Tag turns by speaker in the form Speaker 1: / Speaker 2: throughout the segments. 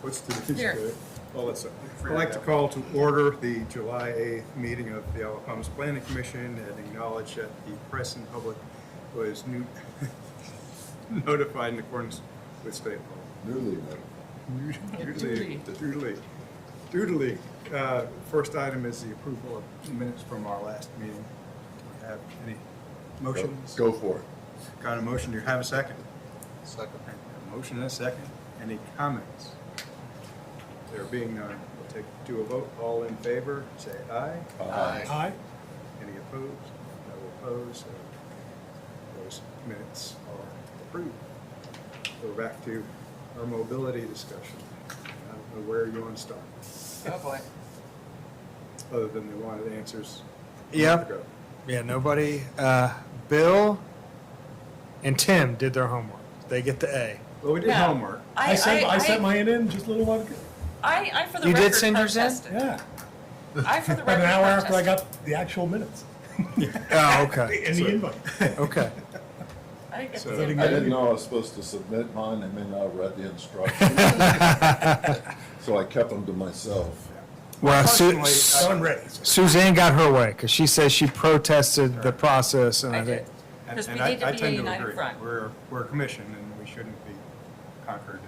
Speaker 1: What's the
Speaker 2: Here.
Speaker 1: well, let's, I'd like to call to order the July 8th meeting of the Alabama Planning Commission and acknowledge that the press and public was notified in accordance with state law.
Speaker 3: Newly notified.
Speaker 1: Duly. First item is the approval of minutes from our last meeting. Do we have any motions?
Speaker 3: Go for it.
Speaker 1: Got a motion, do you have a second?
Speaker 3: Second.
Speaker 1: A motion and a second. Any comments? There being none, we'll do a vote. All in favor, say aye.
Speaker 3: Aye.
Speaker 1: Any opposed? No opposed. So those minutes are approved. Go back to our mobility discussion. I don't know where you want to start,
Speaker 2: Oh, boy.
Speaker 1: other than they wanted answers.
Speaker 4: Yep.
Speaker 1: Go.
Speaker 4: Yeah, nobody. Bill and Tim did their homework. They get the A.
Speaker 1: Well, we did
Speaker 2: Yeah.
Speaker 1: homework.
Speaker 5: I sent mine in just a little while ago.
Speaker 2: I for the
Speaker 4: You did
Speaker 2: record
Speaker 4: send yours in?
Speaker 2: protested.
Speaker 5: Yeah.
Speaker 2: I for the
Speaker 5: About
Speaker 2: record
Speaker 5: an hour after I
Speaker 2: protested.
Speaker 5: got the actual minutes.
Speaker 4: Oh, okay.
Speaker 5: And the invite.
Speaker 4: Okay.
Speaker 2: I didn't get
Speaker 1: So-
Speaker 2: the
Speaker 5: I didn't
Speaker 3: I
Speaker 2: invite.
Speaker 3: didn't know I was supposed to submit mine. I may not have read the instructions. So I kept them to myself.
Speaker 4: Well,
Speaker 1: Unfortunately,
Speaker 5: So I'm ready.
Speaker 4: Suzanne got her way because she says she protested the process, and
Speaker 2: I
Speaker 4: I think
Speaker 2: did. Because we
Speaker 1: and I-
Speaker 2: need to
Speaker 1: I
Speaker 2: be a
Speaker 1: tend
Speaker 2: united
Speaker 1: agree.
Speaker 2: front.
Speaker 1: We're a commission, and we shouldn't be conquered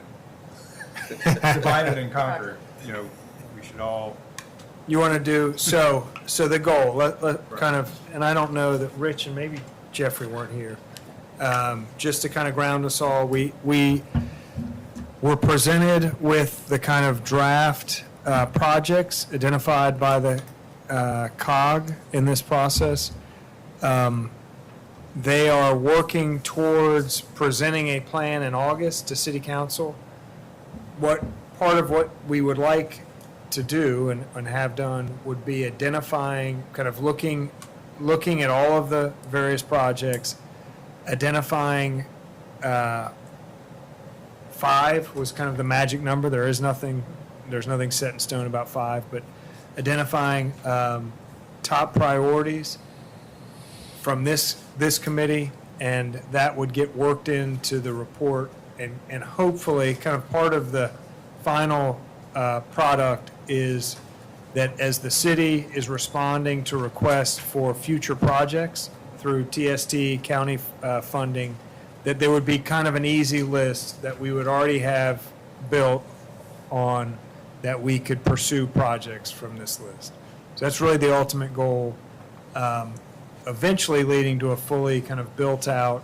Speaker 1: and divided and conquered. You know, we should all.
Speaker 4: you want to do so. So the goal, let
Speaker 1: Right.
Speaker 4: kind of, and I don't know that Rich and maybe Jeffrey weren't here. Just to kind of ground us all, we were presented with the kind of draft projects identified by the COG in this process. They are working towards presenting a plan in August to City Council. What part of what we would like to do and have done would be identifying, kind of looking at all of the various projects, identifying 5 was kind of the magic number. There's nothing set in stone about 5, but identifying top priorities from this committee, and that would get worked into the report, and hopefully kind of part of the final product is that as the city is responding to requests for future projects through TST county funding, that there would be kind of an easy list that we would already have built on that we could pursue projects from this list. So that's really the ultimate goal, eventually leading to a fully kind of built-out,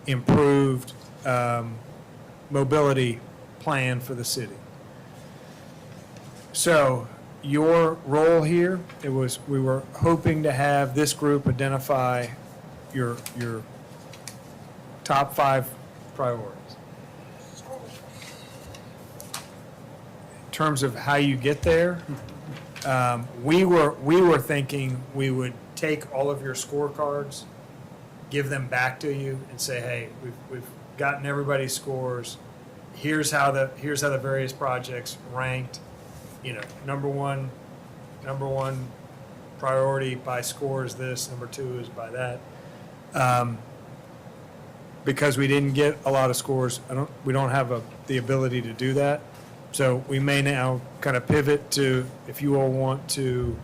Speaker 4: improved mobility plan for the city. So your role here, we were hoping to have this group identify your top 5 priorities. In terms of how you get there, we were thinking we would take all of your scorecards, give them back to you, and say, hey, we've gotten everybody's scores. Here's how the various projects ranked. You know, number one priority by score is this. Number 2 is by that. Because we didn't get a lot of scores, we don't have the ability to do that. So we may now kind of pivot to, if you all want to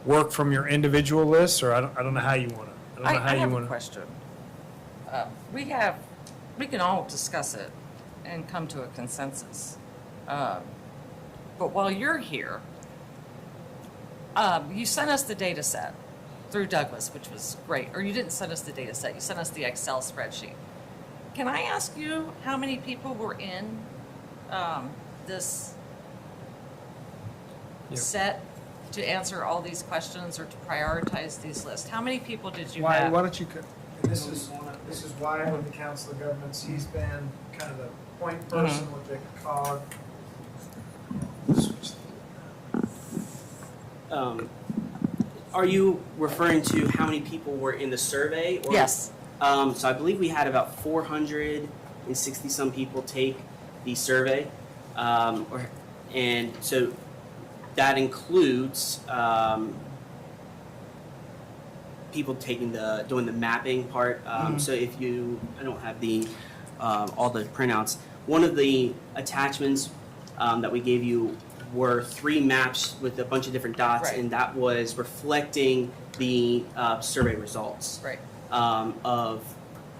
Speaker 4: work from your individual lists, or I don't know how you want to.
Speaker 2: I have a question. We can all discuss it and come to a consensus. But while you're here, you sent us the data set through Douglas, which was great. Or you didn't send us the data set, you sent us the Excel spreadsheet. Can I ask you how many people were in this
Speaker 4: Yep.
Speaker 2: set to answer all these questions or to prioritize these lists? How many people did you
Speaker 4: Why
Speaker 2: have?
Speaker 4: don't you, this is why with the Council of Governments, he's been kind of the point person with the COG.
Speaker 6: Are you referring to how many people were in the survey? Or,
Speaker 2: Yes.
Speaker 6: So I believe we had about 460 some people take the survey, and so that includes people doing the mapping part. So if you, I don't have the all the printouts. One of the attachments that we gave you were 3 maps with a bunch of different dots,
Speaker 2: Right.
Speaker 6: and that was reflecting the survey results.
Speaker 2: Right.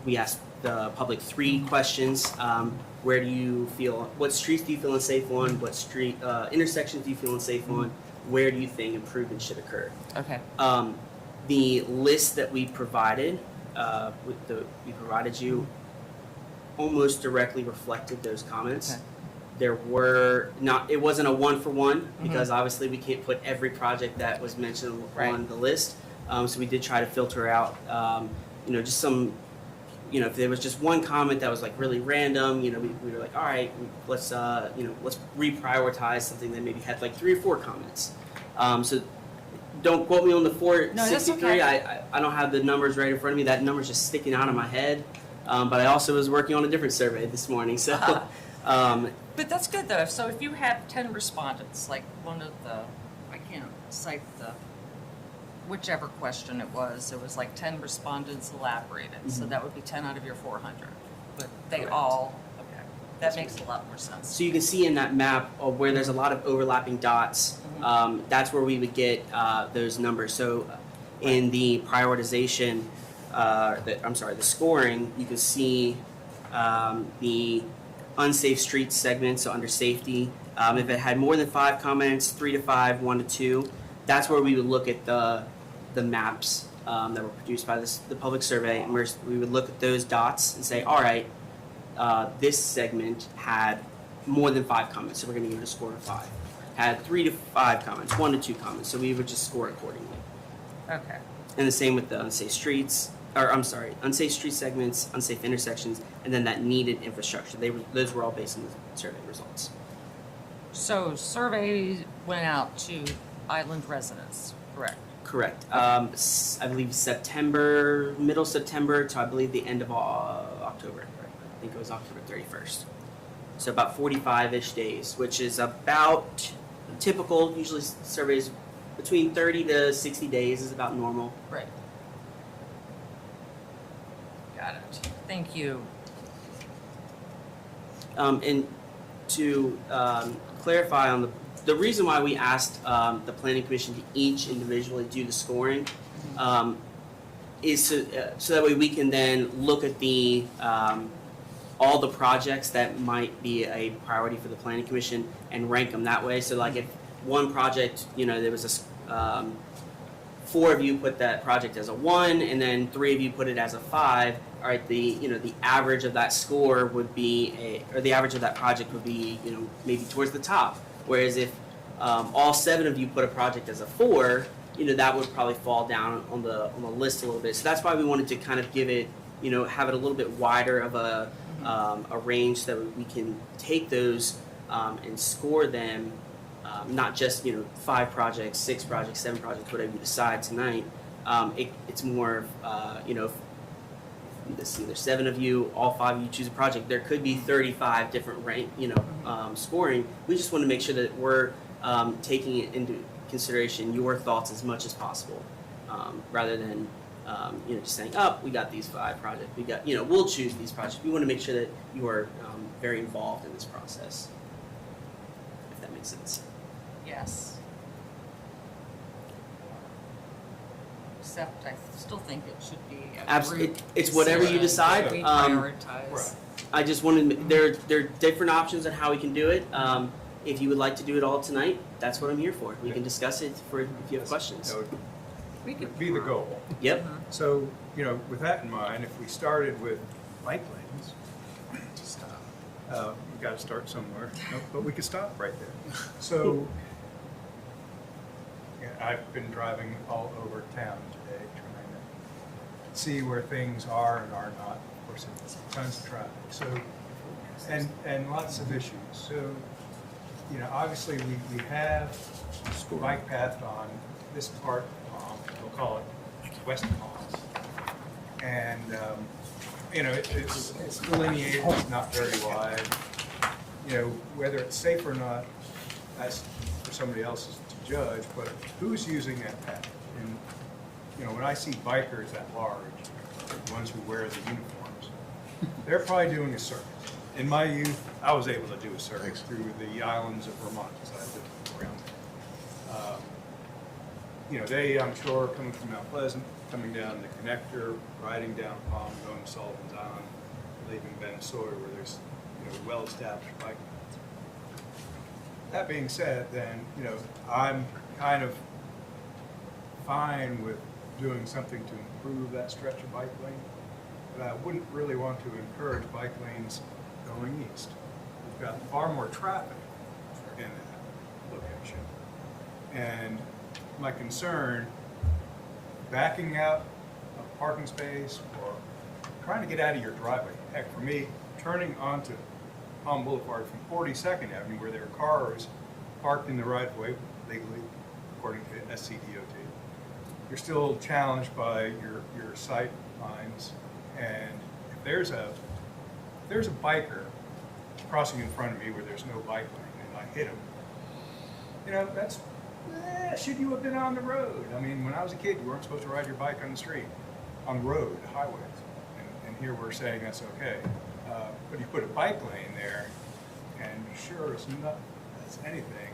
Speaker 6: We asked the public 3 questions. Where do you feel, what streets do you feel unsafe on? What street, intersections do you feel unsafe on? Where do you think improvement should occur?
Speaker 2: Okay.
Speaker 6: The list that we provided, we provided you almost directly reflected those comments.
Speaker 2: Okay.
Speaker 6: There were not, it wasn't a 1-for-1 because obviously we can't put every project that was mentioned
Speaker 2: Right.
Speaker 6: on the list. So we did try to filter out, just some, if there was just one comment that was like really random, we were like, all right, let's reprioritize something that maybe had like 3 or 4 comments. So don't quote me on the 463.
Speaker 2: No, that's
Speaker 6: I don't have the numbers right in front of me. That number's just sticking out of my head. But I also was working on a different survey this morning, so.
Speaker 2: But that's good though. So if you had 10 respondents, like one of the, I can't cite the, whichever question it was like 10 respondents elaborated. So that would be 10 out of your 400. But they
Speaker 6: Correct.
Speaker 2: all, okay, that makes a lot more sense.
Speaker 6: So you can see in that map where there's a lot of overlapping dots, that's where we would get those numbers. So in the prioritization, the scoring, you can see the unsafe streets segment, so under safety. If it had more than 5 comments, 3 to 5, 1 to 2, that's where we would look at the maps that were produced by the public survey, and we would look at those dots and say, all right, this segment had more than 5 comments, so we're going to give it a score of 5. Had 3 to 5 comments, 1 to 2 comments, so we would just score accordingly.
Speaker 2: Okay.
Speaker 6: And the same with the unsafe streets, unsafe street segments, unsafe intersections, and then that needed infrastructure. Those were all based on the survey results.
Speaker 2: So survey went out to island residents, correct?
Speaker 6: Correct. I believe middle September to I believe the end of October. I think it was October 31st. So about 45-ish days, which is about typical. Usually surveys between 30 to 60 days is about normal.
Speaker 2: Right. Got it. Thank you.
Speaker 6: And to clarify on the reason why we asked the planning commission to each individually do the scoring is so that way we can then look at the all the projects that might be a priority for the planning commission and rank them that way. So like if one project, there was 4 of you put that project as a 1, and then 3 of you put it as a 5. All right, the average of that score would be the average of that project would be maybe towards the top. Whereas if all 7 of you put a project as a 4, that would probably fall down on the list a little bit. So that's why we wanted to kind of give it, have it a little bit wider of a range so that we can take those and score them. Not just 5 projects, 6 projects, 7 projects, whatever you decide tonight. It's more there's 7 of you, all 5 of you choose a project. There could be 35 different scoring. We just want to make sure that we're taking it into consideration your thoughts as much as possible, rather than just saying, "Oh, we got these 5 projects. We got we'll choose these projects." We want to make sure that you are very involved in this process, if that makes sense.
Speaker 2: Yes. Except I still think it should be a group
Speaker 6: It's whatever you decide.
Speaker 2: We prioritize.
Speaker 6: I just wanted, there are different options on how we can do it. If you would like to do it all tonight, that's what I'm here for. We can discuss it if you have questions.
Speaker 1: That
Speaker 2: We could
Speaker 1: would be the goal.
Speaker 6: Yep.
Speaker 1: So, with that in mind, if we started with bike lanes, we got to start somewhere, but we could stop right there. So, I've been driving all over town today trying to see where things are and are not. Of course, it's tons of traffic. So, and lots of issues. So, obviously we have a bike path on this part of Palm, we'll call it West Palm. And, it's delineated, it's not very wide. Whether it's safe or not, that's for somebody else to judge, but who's using that path? And, when I see bikers at large, the ones who wear the uniforms, they're probably doing a circuit. in my youth, I was able to do a circuit
Speaker 3: Thanks.
Speaker 1: through the islands of Vermont, as I lived around there. You know, they, I'm sure, coming from Mount Pleasant, coming down the connector, riding down Palm, going to Sullivan's Island, leaving Bend Sawyer, where there's, you know, well-established bike lanes. That being said, then, you know, I'm kind of fine with doing something to improve that stretch of bike lane, but I wouldn't really want to encourage bike lanes going east. We've got far more traffic in that location. And my concern, backing out a parking space or trying to get out of your driveway, heck, for me, turning onto Palm Boulevard from 42nd Avenue where there are cars parked in the right of way legally, according to SCDOT, you're still challenged by your sight lines. And if there's a biker crossing in front of me where there's no bike lane and I hit him, you know, that's, should you have been on the road? I mean, when I was a kid, you weren't supposed to ride your bike on the street, on the road, the highways. And here we're saying that's okay. But you put a bike lane there, and sure as not, as anything,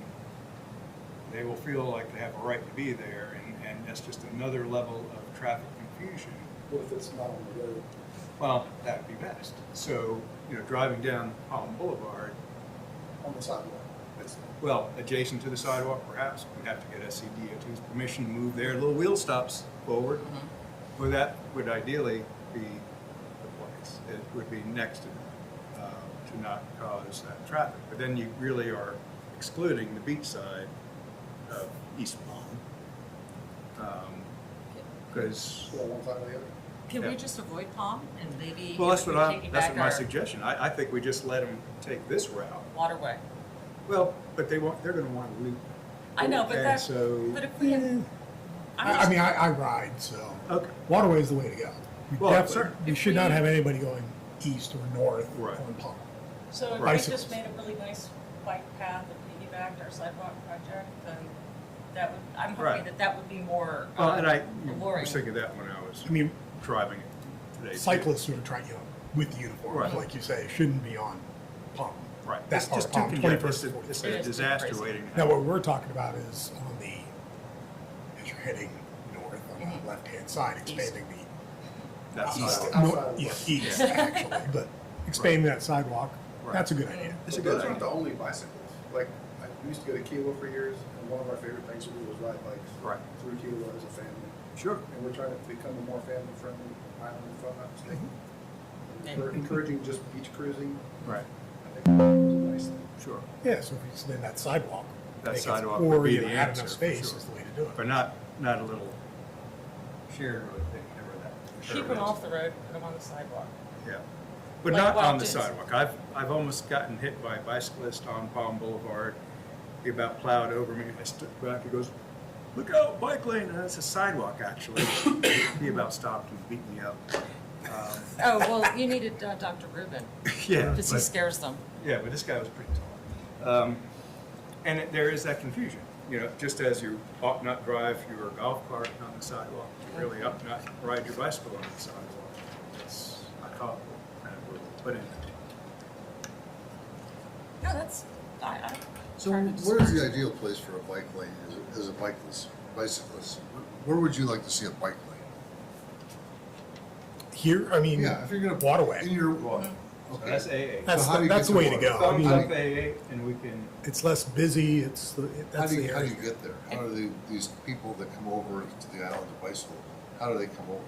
Speaker 1: they will feel like they have a right to be there, and that's just another level of traffic confusion.
Speaker 7: What if it's not on the road?
Speaker 1: Well, that would be best. So, you know, driving down Palm Boulevard,
Speaker 7: On the sidewalk?
Speaker 1: it's, well, adjacent to the sidewalk perhaps, we'd have to get SCDOT's permission to move their little wheel stops forward. Well, that would ideally be the place. It would be next to not cause that traffic. But then you really are excluding the beach side of East Palm. Because,
Speaker 7: So one side or the other?
Speaker 2: Can
Speaker 1: Yeah.
Speaker 2: we just avoid Palm and maybe
Speaker 1: well, that's
Speaker 2: if we
Speaker 1: what
Speaker 2: piggyback
Speaker 1: that's what my
Speaker 2: our
Speaker 1: suggestion. I think we just let them take this route.
Speaker 2: waterway?
Speaker 1: Well, but they're gonna want to loop.
Speaker 2: I know, but
Speaker 1: And
Speaker 2: that,
Speaker 1: so,
Speaker 2: but if we had,
Speaker 5: I mean, I ride, so
Speaker 1: okay,
Speaker 5: waterway's the way to go. We
Speaker 1: Well,
Speaker 5: definitely-
Speaker 1: certainly.
Speaker 5: You should not have anybody going east or north
Speaker 1: Right.
Speaker 5: on Palm.
Speaker 8: So if we
Speaker 5: Bicycles.
Speaker 8: just made a really nice bike path and piggybacked our sidewalk project, then that would, I'm
Speaker 1: Right.
Speaker 8: hoping that would be more
Speaker 1: well, and I
Speaker 8: alluring.
Speaker 1: was thinking that when I was
Speaker 5: I mean,
Speaker 1: driving it today. too.
Speaker 5: cyclists who are trying, you know, with the uniforms,
Speaker 1: Right.
Speaker 5: like you say, shouldn't be on Palm.
Speaker 1: Right.
Speaker 5: That
Speaker 1: It's
Speaker 5: part
Speaker 1: just
Speaker 5: of
Speaker 1: too
Speaker 5: Palm,
Speaker 1: congested.
Speaker 5: 21st
Speaker 1: It's
Speaker 5: to
Speaker 1: a- It's
Speaker 5: 45th.
Speaker 1: a
Speaker 2: It is
Speaker 1: disaster
Speaker 2: crazy.
Speaker 1: waiting to
Speaker 5: Now,
Speaker 1: happen.
Speaker 5: what we're talking about is on the, as you're heading north on the left-hand side, expanding the
Speaker 1: That's
Speaker 5: east,
Speaker 1: not-
Speaker 5: no, yeah, east, actually, but expanding that sidewalk,
Speaker 1: Right.
Speaker 5: that's a good idea.
Speaker 1: It's a
Speaker 7: But
Speaker 1: good
Speaker 7: those aren't
Speaker 1: idea.
Speaker 7: the only bicycles. Like, I used to go to Kilo for years, and one of our favorite things to do was ride bikes.
Speaker 1: Right.
Speaker 7: Through Kilo as a family.
Speaker 1: Sure.
Speaker 7: And we're trying to become a more family-friendly island, if I'm not mistaken.
Speaker 2: Mhm.
Speaker 7: And we're encouraging just beach cruising.
Speaker 1: Right.
Speaker 7: I think that was a nice thing.
Speaker 1: Sure.
Speaker 5: Yeah, so if you extend that sidewalk.
Speaker 1: That
Speaker 5: make it-
Speaker 1: sidewalk would
Speaker 5: or,
Speaker 1: be
Speaker 5: you know,
Speaker 1: the
Speaker 5: have
Speaker 1: answer,
Speaker 5: enough
Speaker 1: for
Speaker 5: space
Speaker 1: sure.
Speaker 5: is the way to do it.
Speaker 1: But not a little shared road thing, whatever that.
Speaker 8: Keep them off the road, put them on the sidewalk.
Speaker 1: Yeah. But
Speaker 8: Like
Speaker 1: not on the
Speaker 8: Watkins.
Speaker 1: sidewalk. I've almost gotten hit by a bicyclist on Palm Boulevard. He about plowed over me. I stood back. He goes, "Look out, bike lane." And that's a sidewalk, actually. He about stopped and beat me up.
Speaker 2: oh, well, you needed Dr. Rubin,
Speaker 1: Yeah.
Speaker 2: because he
Speaker 1: but-
Speaker 2: scares them.
Speaker 1: Yeah, but this guy was pretty tall. There is that confusion, you know, just as you ought not drive your golf cart on the sidewalk, you really ought not ride your bicycle on the sidewalk. It's, I thought, kind of what we put in.
Speaker 2: No, that's, I.
Speaker 3: So
Speaker 2: trying to
Speaker 3: where's the
Speaker 2: discourage-
Speaker 3: ideal place for a bike lane as a bicyclist? Where would you like to see a bike lane?
Speaker 5: Here, I mean,
Speaker 3: Yeah, if you're gonna.
Speaker 5: waterway.
Speaker 3: In your,
Speaker 1: So
Speaker 3: okay.
Speaker 1: that's AA.
Speaker 5: That's,
Speaker 3: how do you
Speaker 5: that's
Speaker 3: get
Speaker 5: the way
Speaker 3: to
Speaker 5: to go. I
Speaker 1: Thumbs
Speaker 5: mean,
Speaker 1: up AA, and we can,
Speaker 5: it's less busy, it's,
Speaker 3: How
Speaker 5: that's
Speaker 3: do
Speaker 5: the
Speaker 3: you, how do you
Speaker 5: area.
Speaker 3: get there? How do these people that come over to the island of bicycle, how do they come over?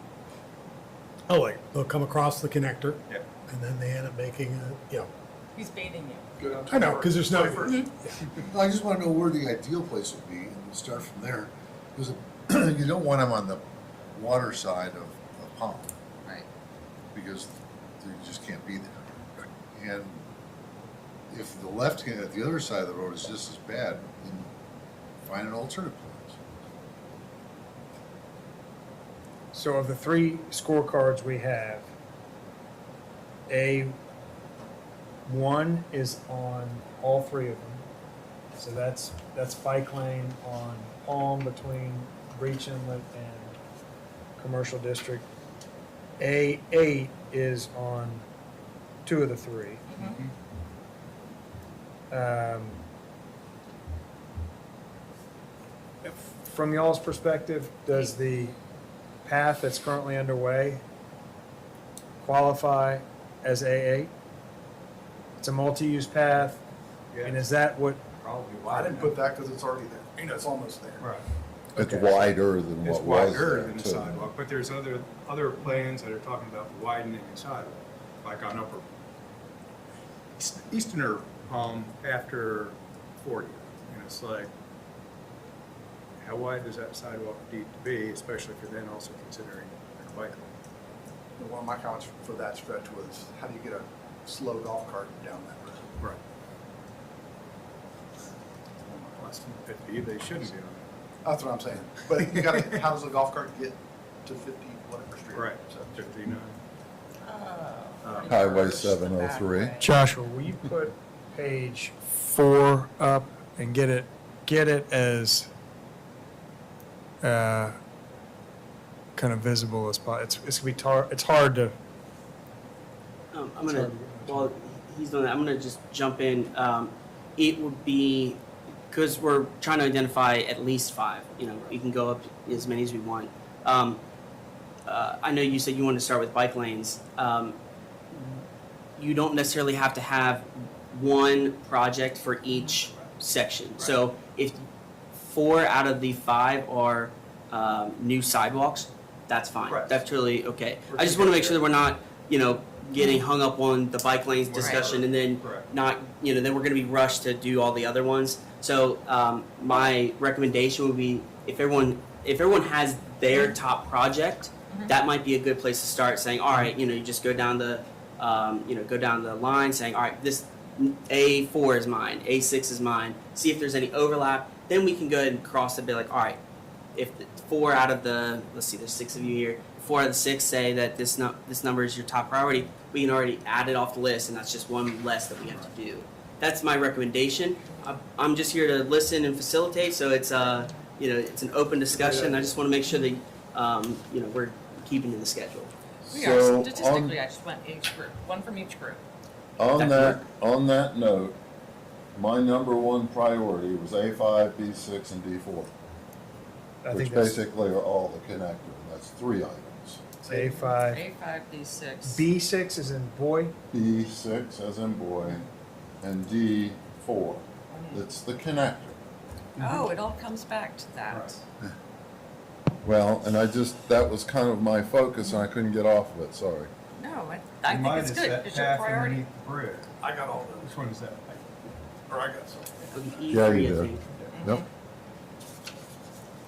Speaker 5: Oh, like, they'll come across the connector,
Speaker 1: yeah.
Speaker 5: and then they end up making a, you know,
Speaker 8: He's baiting you.
Speaker 7: Go down
Speaker 5: I know, 'cause there's no-
Speaker 7: 21st.
Speaker 3: I just wanna know where the ideal place would be and start from there. Because you don't want them on the water side of Palm,
Speaker 2: Right.
Speaker 3: because you just can't be there. And if the left hand, at the other side of the road is just as bad, then find an alternative place.
Speaker 4: So of the 3 scorecards we have, A1 is on all 3 of them. So that's bike lane on Palm between Breach Inlet and Commercial District. A8 is on two of the three. From y'all's perspective, does the path that's currently underway qualify as A8? It's a multi-use path, and is that what,
Speaker 1: Probably
Speaker 7: I
Speaker 1: wide
Speaker 7: didn't
Speaker 1: enough.
Speaker 7: put that because it's already there. You know, it's almost there.
Speaker 1: Right.
Speaker 3: It's
Speaker 4: Okay.
Speaker 3: wider than
Speaker 1: It's
Speaker 3: what was
Speaker 1: wider
Speaker 3: there,
Speaker 1: than the
Speaker 3: too.
Speaker 1: sidewalk, but there's other plans that are talking about widening the sidewalk, like on upper Easterner Palm after 40. And it's like, how wide does that sidewalk need to be, especially if you're then also considering a bike lane?
Speaker 7: And one of my comments for that stretch was, how do you get a slow golf cart down that road?
Speaker 1: Right. Less than 50, they shouldn't be on
Speaker 7: That's what I'm saying. But you gotta, how does a golf cart get to 50 whatever street?
Speaker 1: it. Right,
Speaker 7: So,
Speaker 1: 59.
Speaker 3: Highway 703.
Speaker 4: Joshua, will you put page 4 up and get it as kind of visible as possible? It's gonna be it's hard to.
Speaker 6: I'm
Speaker 4: It's
Speaker 6: gonna,
Speaker 4: hard to get much
Speaker 6: while he's doing that, I'm gonna just jump in. It would be, because we're trying to identify at least 5, you know, we can go up as many as we want. I know you said you wanted to start with bike lanes. You don't necessarily have to have one project for each section. So if 4 out of the 5 are new sidewalks, that's fine.
Speaker 1: Correct.
Speaker 6: That's totally okay.
Speaker 1: We're
Speaker 6: I just want to
Speaker 1: gonna
Speaker 6: make
Speaker 1: get
Speaker 6: sure that we're not, you know, getting hung up on the bike lanes
Speaker 1: Right.
Speaker 6: discussion and then
Speaker 1: Correct.
Speaker 6: not, you know, then we're going to be rushed to do all the other ones. So my recommendation would be if everyone has their top project, that might be a good place to start. Saying, all right, you know, you just go down the line, saying, all right, this A4 is mine, A6 is mine. See if there's any overlap. Then we can go ahead and cross it. Be like, all right, if 4 out of the, let's see, there's 6 of you here. 4 out of the 6 say that this number is your top priority. We can already add it off the list, and that's just one less that we have to do. That's my recommendation. I'm just here to listen and facilitate, so it's you know, it's an open discussion. I just want to make sure that you know, we're keeping to the schedule.
Speaker 2: We are
Speaker 3: So
Speaker 2: statistically, I just went each group, one from each group.
Speaker 3: On
Speaker 6: That
Speaker 3: on that note, my number one priority was A5, B6, and D4,
Speaker 4: I
Speaker 3: which
Speaker 4: think that's
Speaker 3: basically are all the connector, and that's 3 items.
Speaker 4: A5.
Speaker 2: A5, D6.
Speaker 4: B6 is in boy.
Speaker 3: B6 as in boy, and D4. It's the connector.
Speaker 2: Oh, it all comes back to that.
Speaker 3: Well, and that was kind of my focus, and I couldn't get off of it, sorry.
Speaker 2: No, I think it's good. It's your priority.
Speaker 1: Bridge.
Speaker 7: I got all those,
Speaker 1: Which one is that?
Speaker 7: or I got some.
Speaker 6: E3,
Speaker 3: Yeah, you
Speaker 6: I
Speaker 3: did.
Speaker 6: think.
Speaker 3: Yep.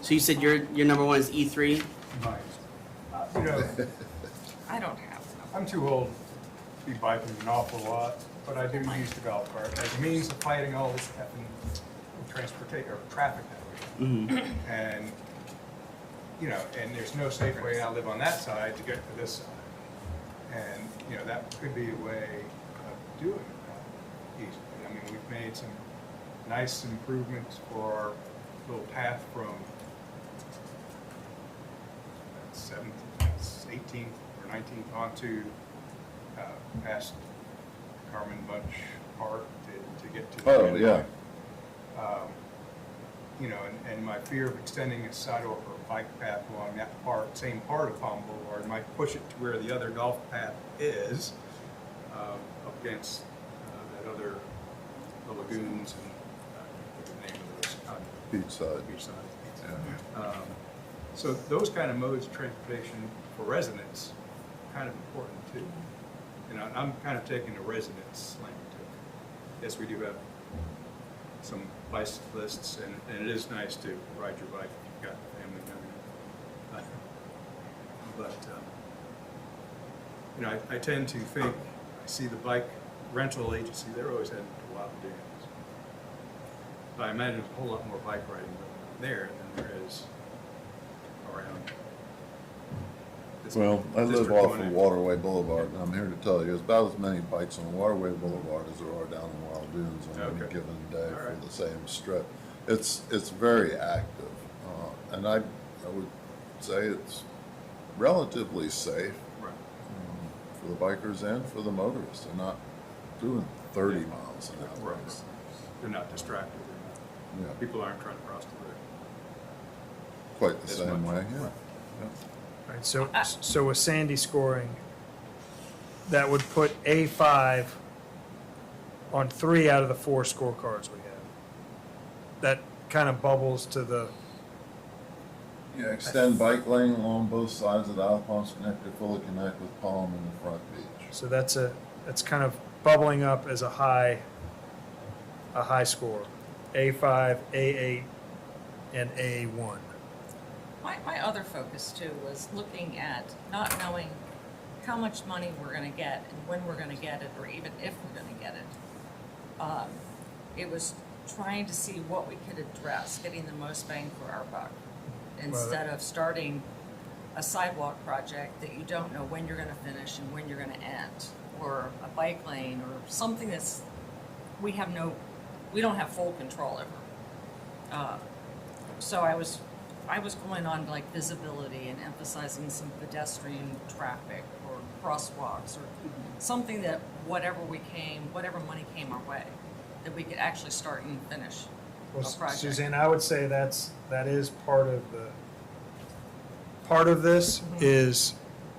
Speaker 6: So you said your number one is E3.
Speaker 1: Mine. You know,
Speaker 2: I don't have them.
Speaker 1: I'm too old to be biking an awful lot, but I do use the golf cart as a means of fighting all this transportation or traffic that we have. And, you know, and there's no safe way, I live on that side to get to this side. And, you know, that could be a way of doing it easily. I mean, we've made some nice improvements for our little path from 18th or 19th onto past Carmen Bunch Park to get to the
Speaker 3: Oh,
Speaker 1: end.
Speaker 3: yeah.
Speaker 1: You know, and my fear of extending a sidewalk or a bike path along that same part of Palm Boulevard might push it to where the other golf path is, up against that other, the lagoons and, what's the name of those?
Speaker 3: Beachside.
Speaker 1: Beachside. So those kind of modes of transportation for residents are kind of important too. You know, I'm kind of taking a residents slant to it. Yes, we do have some bicyclists, and it is nice to ride your bike if you've got a family member. But, you know, I tend to think, I see the bike rental agency, they're always heading to Wild Dunes. But I imagine there's a whole lot more bike riding there than there is around this
Speaker 3: Well, I live
Speaker 1: district
Speaker 3: off
Speaker 1: going
Speaker 3: of
Speaker 1: in.
Speaker 3: Waterway Boulevard, and I'm here to tell you, there's about as many bikes on Waterway Boulevard as there are down in Wild Dunes on any
Speaker 1: Okay.
Speaker 3: given day
Speaker 1: All
Speaker 3: for
Speaker 1: right.
Speaker 3: the same strip. It's very active, and I would say it's relatively safe
Speaker 1: Right.
Speaker 3: for
Speaker 9: for the bikers and for the motorists. They're not doing 30 miles an hour.
Speaker 1: Right. They're not distracted.
Speaker 9: Yeah,
Speaker 1: People aren't trying to cross the road.
Speaker 9: quite the
Speaker 1: As
Speaker 9: same
Speaker 1: much.
Speaker 9: way, yeah.
Speaker 4: Right, so with Sandy scoring, that would put A5 on 3 out of the 4 scorecards we have. That kind of bubbles to the,
Speaker 9: Yeah, extend bike lane along both sides of the Alphonse connector, fully connect with Palm in the front beach.
Speaker 4: so that's kind of bubbling up as a high score. A5, A8, and A1.
Speaker 2: My other focus too was looking at not knowing how much money we're gonna get and when we're gonna get it, or even if we're gonna get it. It was trying to see what we could address, getting the most bang for our buck, instead of starting a sidewalk project that you don't know when you're gonna finish and when you're gonna end, or a bike lane, or something that's, we don't have full control over. So I was going on like visibility and emphasizing some pedestrian traffic or crosswalks or something that whatever money came our way, that we could actually start and finish a
Speaker 4: Well,
Speaker 2: project.
Speaker 4: Suzanne, I would say that is part of this is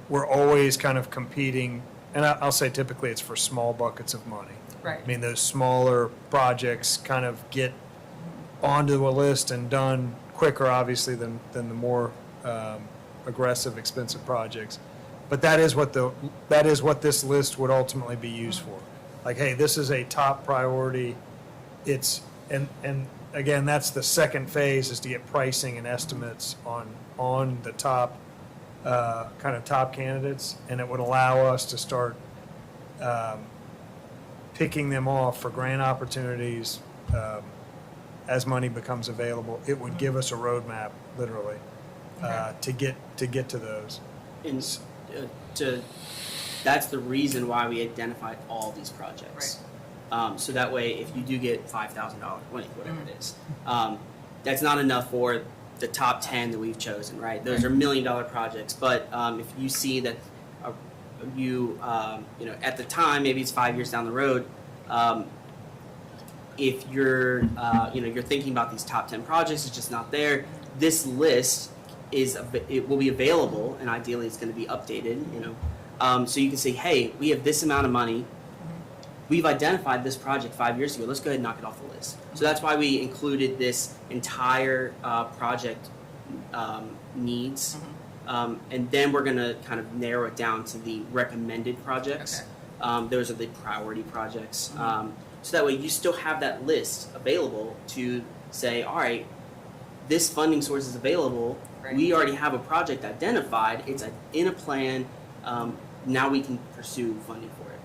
Speaker 4: we're always kind of competing, and I'll say typically it's for small buckets of money.
Speaker 2: Right.
Speaker 4: I mean, those smaller projects kind of get onto a list and done quicker, obviously, than the more aggressive, expensive projects. But that is what this list would ultimately be used for. Like, hey, this is a top priority. And again, that's the second phase, is to get pricing and estimates on the top kind of top candidates, and it would allow us to start picking them off for grant opportunities as money becomes available. It would give us a roadmap, literally, to get to those.
Speaker 6: And that's the reason why we identified all these projects. So that way, if you do get $5,000, whatever it is, that's not enough for the top 10 that we've chosen, right? Those are $1 million projects. But if you see that you know, at the time, maybe it's 5 years down the road, if you're you're thinking about these top 10 projects, it's just not there. This list it will be available, and ideally it's going to be updated. So you can say, hey, we have this amount of money. We've identified this project 5 years ago. Let's go ahead and knock it off the list. So that's why we included this entire project needs. And then we're going to kind of narrow it down to the recommended projects. Those are the priority projects. So that way you still have that list available to say, all right, this funding source is available. We already have a project identified. It's in a plan. Now we can pursue funding for it.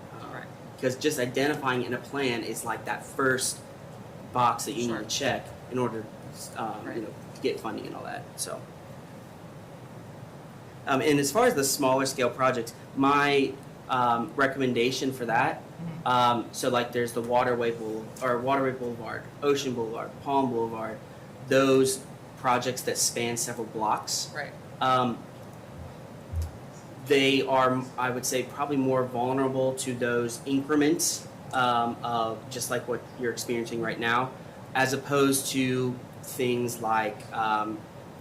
Speaker 6: Because just identifying in a plan is like that first box that you need to check in order to get funding and all that. So. And as far as the smaller scale projects, my recommendation for that, so like there's the Waterway Boulevard, Ocean Boulevard, Palm Boulevard, those projects that span several blocks. They are, I would say, probably more vulnerable to those increments of just like what you're experiencing right now, as opposed to things like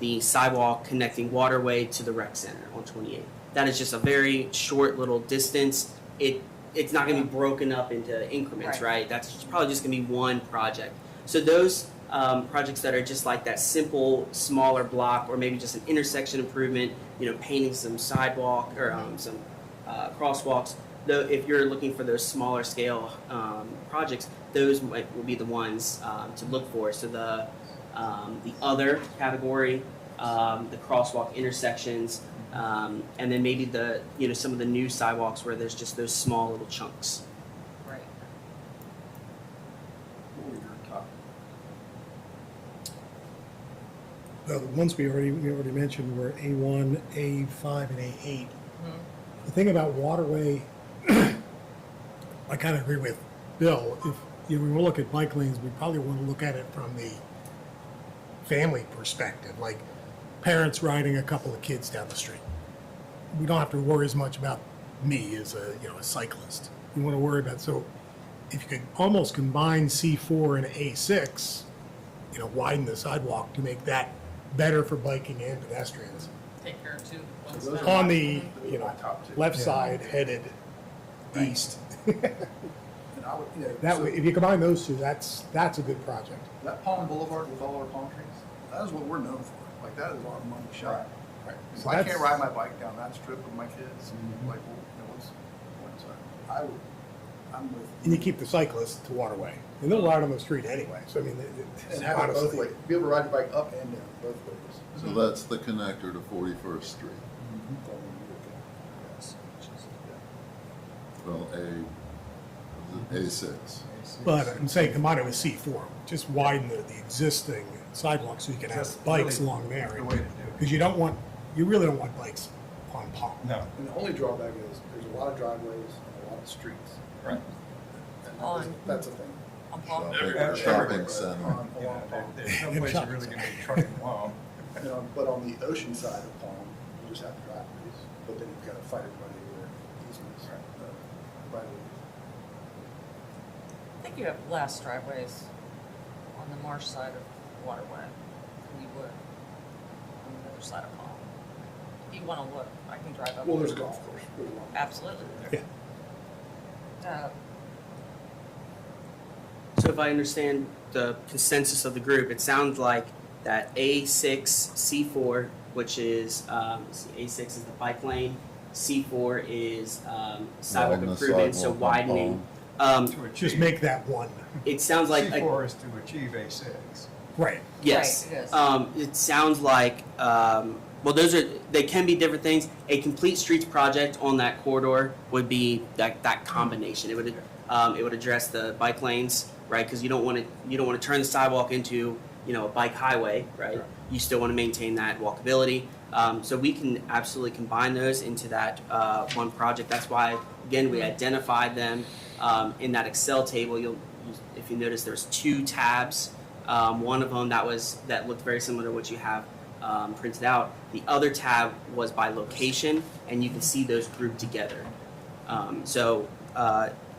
Speaker 6: the sidewalk connecting Waterway to the rec center on 28. That is just a very short little distance. It's not going to be broken up into increments, right? That's probably just going to be one project. So those projects that are just like that simple, smaller block, or maybe just an intersection improvement, painting some sidewalk or some crosswalks. Though, if you're looking for those smaller scale projects, those will be the ones to look for. So the other category, the crosswalk intersections, and then maybe the some of the new sidewalks where there's just those small little chunks.
Speaker 5: The ones we already mentioned were A1, A5, and A8. The thing about Waterway, I kind of agree with Bill. If we look at bike lanes, we probably want to look at it from the family perspective, like parents riding a couple of kids down the street. We don't have to worry as much about me as a, you know, a cyclist. You want to worry about, so if you could almost combine C4 and A6, you know, widen the sidewalk to make that better for biking and pedestrians.
Speaker 2: Take care of two.
Speaker 7: Those
Speaker 2: one's
Speaker 7: are
Speaker 2: better.
Speaker 5: On the, you know,
Speaker 7: My top two.
Speaker 5: left side headed east.
Speaker 7: And I would, you know,
Speaker 5: That
Speaker 7: so
Speaker 5: way, if you combine those two, that's a good project.
Speaker 7: that Palm Boulevard with all our palm trees, that is what we're known for. Like, that is our money shot.
Speaker 5: Right.
Speaker 7: If
Speaker 5: So
Speaker 7: I can't
Speaker 5: that's-
Speaker 7: ride my bike down that strip with my kids, like, well, you know, I would, I'm with.
Speaker 5: And you keep the cyclists to Waterway, and they'll ride on the street anyway, so I mean,
Speaker 7: And have it both
Speaker 5: honestly.
Speaker 7: ways, be able to ride your bike up and down, both ways.
Speaker 9: So that's the connector to 41st Street. Well, A6.
Speaker 5: But I'm saying combine it with C4, just widen the existing sidewalk so you can have
Speaker 1: That's
Speaker 5: bikes
Speaker 1: really
Speaker 5: along there.
Speaker 1: the way to do it.
Speaker 5: Because you really don't want bikes on Palm.
Speaker 1: No.
Speaker 7: And the only drawback is, there's a lot of driveways and a lot of streets.
Speaker 1: Right.
Speaker 7: And
Speaker 2: On-
Speaker 7: that's a thing.
Speaker 2: On Palm.
Speaker 9: Shopping center.
Speaker 7: On along Palm.
Speaker 1: There's no place you're really gonna be trucking along.
Speaker 7: You know, but on the ocean side of Palm, you just have driveways, but then you've got to fight everybody over easements, right away.
Speaker 2: I think you have less driveways on the marsh side of Waterway than you would on the other side of Palm. If you want to look, I can drive up.
Speaker 7: Well, there's a
Speaker 2: there.
Speaker 7: golf course. There's a lot.
Speaker 2: Absolutely.
Speaker 5: Yeah.
Speaker 6: So if I understand the consensus of the group, it sounds like that A6, C4, which is, A6 is the bike lane, C4 is sidewalk
Speaker 9: Widen the
Speaker 6: improvement, so
Speaker 9: sidewalk on
Speaker 6: widening.
Speaker 1: To
Speaker 5: Just
Speaker 1: achieve,
Speaker 5: make that one.
Speaker 6: It sounds like,
Speaker 1: C4 is to achieve A6.
Speaker 5: Right.
Speaker 6: yes.
Speaker 2: Right, it is.
Speaker 6: It sounds like, well, they can be different things. A complete streets project on that corridor would be that combination. It would address the bike lanes, right? Because you don't want to turn the sidewalk into, you know, a bike highway, right? You still want to maintain that walkability. So we can absolutely combine those into that one project. That's why, again, we identified them in that Excel table. If you notice, there's 2 tabs. One of them that looked very similar to what you have printed out. The other tab was by location, and you can see those grouped together.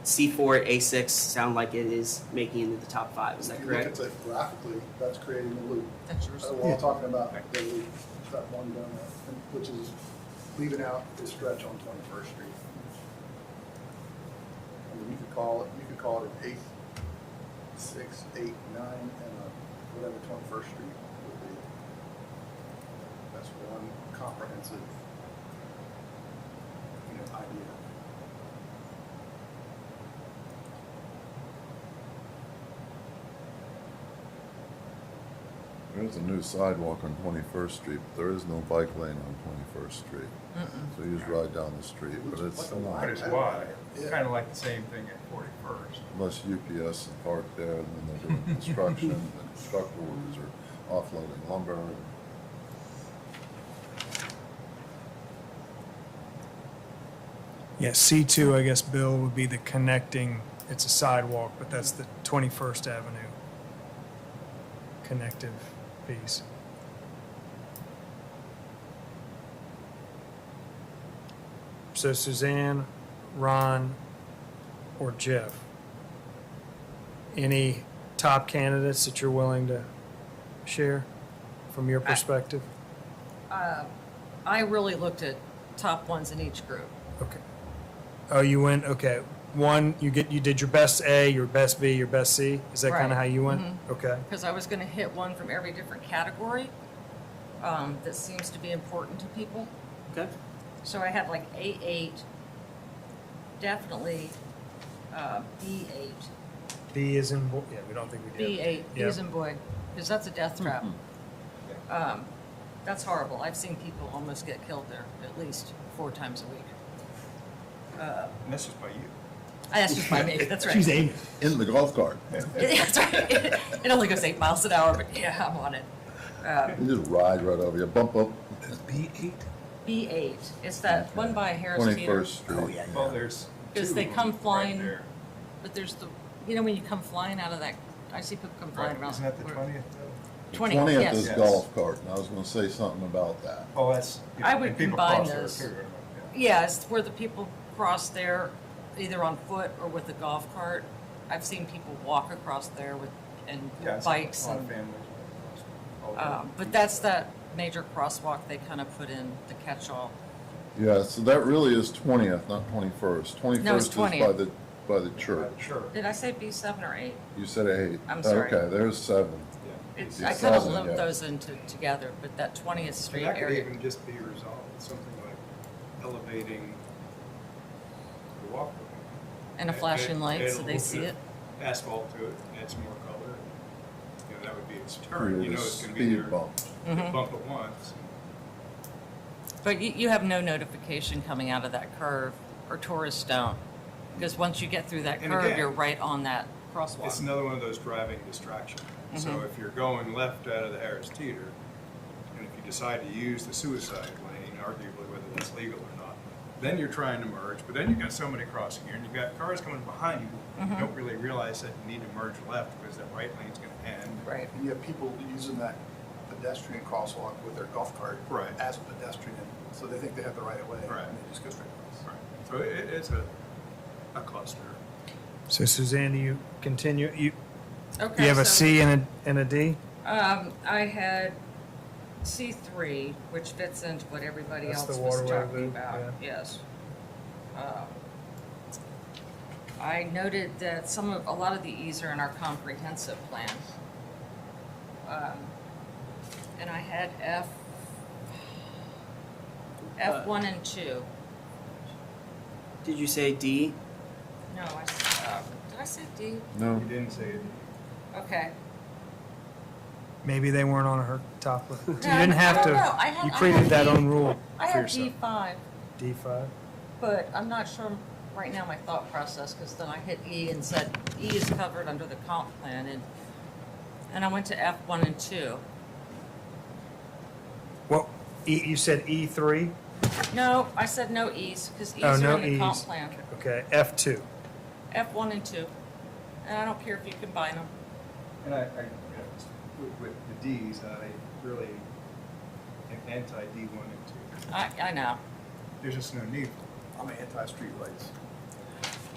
Speaker 6: C4, A6 sound like it is making it into the top 5. Is that
Speaker 7: If you look
Speaker 6: correct?
Speaker 7: at it graphically, that's creating a loop.
Speaker 2: That's yours.
Speaker 7: We're all talking about the loop, that one donut, which is leaving out the stretch on 21st Street. I mean, you could call it an 8, 6, 8, 9, and whatever 21st Street would be. That's one comprehensive, idea.
Speaker 9: There's a new sidewalk on 21st Street, but there is no bike lane on 21st Street. So you just ride down the street, but it's
Speaker 1: But
Speaker 9: not,
Speaker 1: it's wide. It's
Speaker 7: Yeah.
Speaker 1: kind of like the same thing at 41st.
Speaker 9: unless UPS is parked there and then they're doing construction, the construction workers are offloading lumber.
Speaker 4: Yeah, C2, I guess, Bill, would be the connecting, it's a sidewalk, but that's the 21st Avenue connective piece. So Suzanne, Ron, or Jeff, any top candidates that you're willing to share from your perspective?
Speaker 2: I really looked at top ones in each group.
Speaker 4: Okay. Oh, you went, okay. One, you did your best A, your best B, your best C? Is that kind
Speaker 2: Right.
Speaker 4: of how you went?
Speaker 2: Mhm.
Speaker 4: Okay.
Speaker 2: Because I was going to hit one from every different category that seems to be important to people.
Speaker 6: Okay.
Speaker 2: So I had like A8, definitely B8,
Speaker 4: B is in, yeah, we don't think we did.
Speaker 2: B8, B
Speaker 4: Yep.
Speaker 2: as in boy, because that's a death trap. That's horrible. I've seen people almost get killed there at least 4 times a week.
Speaker 1: And this is by you.
Speaker 2: That's just by me, that's right.
Speaker 5: She's aiming.
Speaker 9: In the golf cart.
Speaker 2: That's right. It only goes 8 miles an hour, but yeah, I'm on it.
Speaker 9: You just ride right over you, bump up
Speaker 5: B8?
Speaker 2: B8, it's that one by Harris Teeter.
Speaker 9: 21st Street.
Speaker 5: Oh, yeah.
Speaker 1: Well, there's
Speaker 2: Because
Speaker 1: two
Speaker 2: they
Speaker 1: of them
Speaker 2: come
Speaker 1: right
Speaker 2: flying,
Speaker 1: there.
Speaker 2: but there's the, when you come flying out of that, I see people come flying
Speaker 1: Right,
Speaker 2: around.
Speaker 1: isn't that the
Speaker 2: where-
Speaker 1: 20th?
Speaker 2: 20th,
Speaker 9: 20th
Speaker 2: yes.
Speaker 9: is
Speaker 1: Yes.
Speaker 9: golf cart, and I was gonna say something about that.
Speaker 1: Oh, that's,
Speaker 2: I would
Speaker 1: and people
Speaker 2: combine
Speaker 1: cross there
Speaker 2: those.
Speaker 1: too.
Speaker 2: Yeah, it's where the people cross there either on foot or with a golf cart. I've seen people walk across there with, and
Speaker 1: Yeah, it's
Speaker 2: bikes
Speaker 1: a lot of
Speaker 2: and,
Speaker 1: families. all over.
Speaker 2: but that's that major crosswalk they kind of put in the catch-all.
Speaker 9: Yeah, so that really is 20th, not 21st. 21st is
Speaker 2: 20th.
Speaker 9: by the church.
Speaker 1: Sure.
Speaker 2: Did I say B7 or 8?
Speaker 9: You said 8.
Speaker 2: I'm sorry.
Speaker 9: Okay, there's 7.
Speaker 1: Yeah.
Speaker 2: It's,
Speaker 9: It's
Speaker 2: I kind of
Speaker 9: 7,
Speaker 2: lumped
Speaker 9: yeah.
Speaker 2: those into together, but that 20th
Speaker 1: And
Speaker 2: Street
Speaker 1: that could
Speaker 2: area.
Speaker 1: even just be resolved, something like elevating the walkway.
Speaker 2: And a flashing light so
Speaker 1: Add a
Speaker 2: they
Speaker 1: little
Speaker 2: see
Speaker 1: bit
Speaker 2: it.
Speaker 1: of Asphalt to it, add some more color. You know, that would be its turn,
Speaker 9: Create
Speaker 1: you
Speaker 9: a
Speaker 1: know it's gonna be there.
Speaker 9: speed bump.
Speaker 2: Mhm.
Speaker 1: Bump it once.
Speaker 2: But you have no notification coming out of that curve, or tourists don't. Because once you get through that
Speaker 1: And
Speaker 2: curve,
Speaker 1: again,
Speaker 2: you're right on that
Speaker 1: It's
Speaker 2: crosswalk.
Speaker 1: another one of those driving distractions. So
Speaker 2: Mhm.
Speaker 1: if you're going left out of the Harris Teeter, and if you decide to use the suicide lane, arguably whether that's legal or not, then you're trying to merge, but then you've got somebody crossing here, and you've got cars coming behind you. You don't really realize that you need to merge left because that right lane's gonna end.
Speaker 2: Right.
Speaker 7: And you have people using that pedestrian crosswalk with their golf cart
Speaker 1: Right.
Speaker 7: as a pedestrian, so they think they have the right of way,
Speaker 1: Right.
Speaker 7: and they just go straight across.
Speaker 1: Right. So it's a cluster.
Speaker 4: So Suzanne, do you continue, you
Speaker 2: Okay,
Speaker 4: have a
Speaker 2: so,
Speaker 4: C and a D?
Speaker 2: I had C3, which fits into what everybody
Speaker 4: That's
Speaker 2: else
Speaker 4: the
Speaker 2: was
Speaker 4: waterway
Speaker 2: talking
Speaker 4: loop,
Speaker 2: about.
Speaker 4: yeah.
Speaker 2: Yes. I noted that a lot of the E's are in our comprehensive plan. And I had F1 and 2.
Speaker 6: Did you say D?
Speaker 2: No, did I say D?
Speaker 9: No,
Speaker 1: You didn't say it.
Speaker 2: Okay.
Speaker 4: Maybe they weren't on her top list. You
Speaker 2: No,
Speaker 4: didn't have
Speaker 2: I
Speaker 4: to,
Speaker 2: don't know. I had-
Speaker 4: you
Speaker 2: I
Speaker 4: created
Speaker 2: had
Speaker 4: that
Speaker 2: D.
Speaker 4: own rule
Speaker 2: I
Speaker 4: for
Speaker 2: had
Speaker 4: yourself.
Speaker 2: D5,
Speaker 4: D5?
Speaker 2: but I'm not sure right now my thought process, because then I hit E and said E is covered under the comp plan, and I went to F1 and 2.
Speaker 4: Well, you said E3?
Speaker 2: No, I said no E's, because E's
Speaker 4: Oh,
Speaker 2: are
Speaker 4: no
Speaker 2: in the comp
Speaker 4: E's.
Speaker 2: plan.
Speaker 4: Okay, F2.
Speaker 2: F1 and 2. And I don't care if you combine them.
Speaker 1: And with the Ds, I really am anti-D1 and 2.
Speaker 2: I know.
Speaker 1: There's just no need for it.
Speaker 7: I'm anti-streetlights.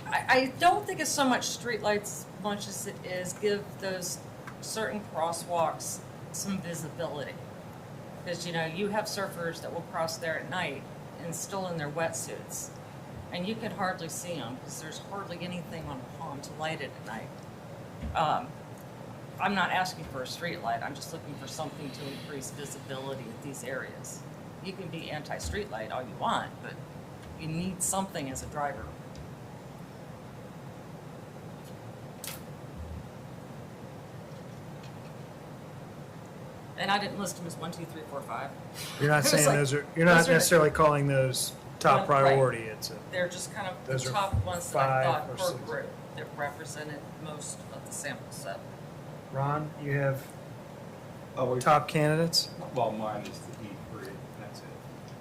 Speaker 2: I don't think it's so much streetlights as much as it is give those certain crosswalks some visibility. Because, you have surfers that will cross there at night and still in their wetsuits. And you can hardly see them because there's hardly anything on a pond to light it at night. I'm not asking for a street light. I'm just looking for something to increase visibility at these areas. You can be anti-street light all you want, but you need something as a driver. And I didn't list them as 1, 2, 3, 4, 5.
Speaker 4: You're not
Speaker 2: It was
Speaker 4: saying
Speaker 2: like-
Speaker 4: those are, you're not
Speaker 2: those are the-
Speaker 4: necessarily calling those top
Speaker 2: Well, right.
Speaker 4: priority. It's a,
Speaker 2: They're just kind of the
Speaker 4: Those are
Speaker 2: top ones that I
Speaker 4: 5
Speaker 2: thought
Speaker 4: or
Speaker 2: per
Speaker 4: 6.
Speaker 2: group that represented most of the sample set.
Speaker 4: Ron, you have
Speaker 1: Oh,
Speaker 4: top candidates?
Speaker 1: well, mine is the E3, that's it.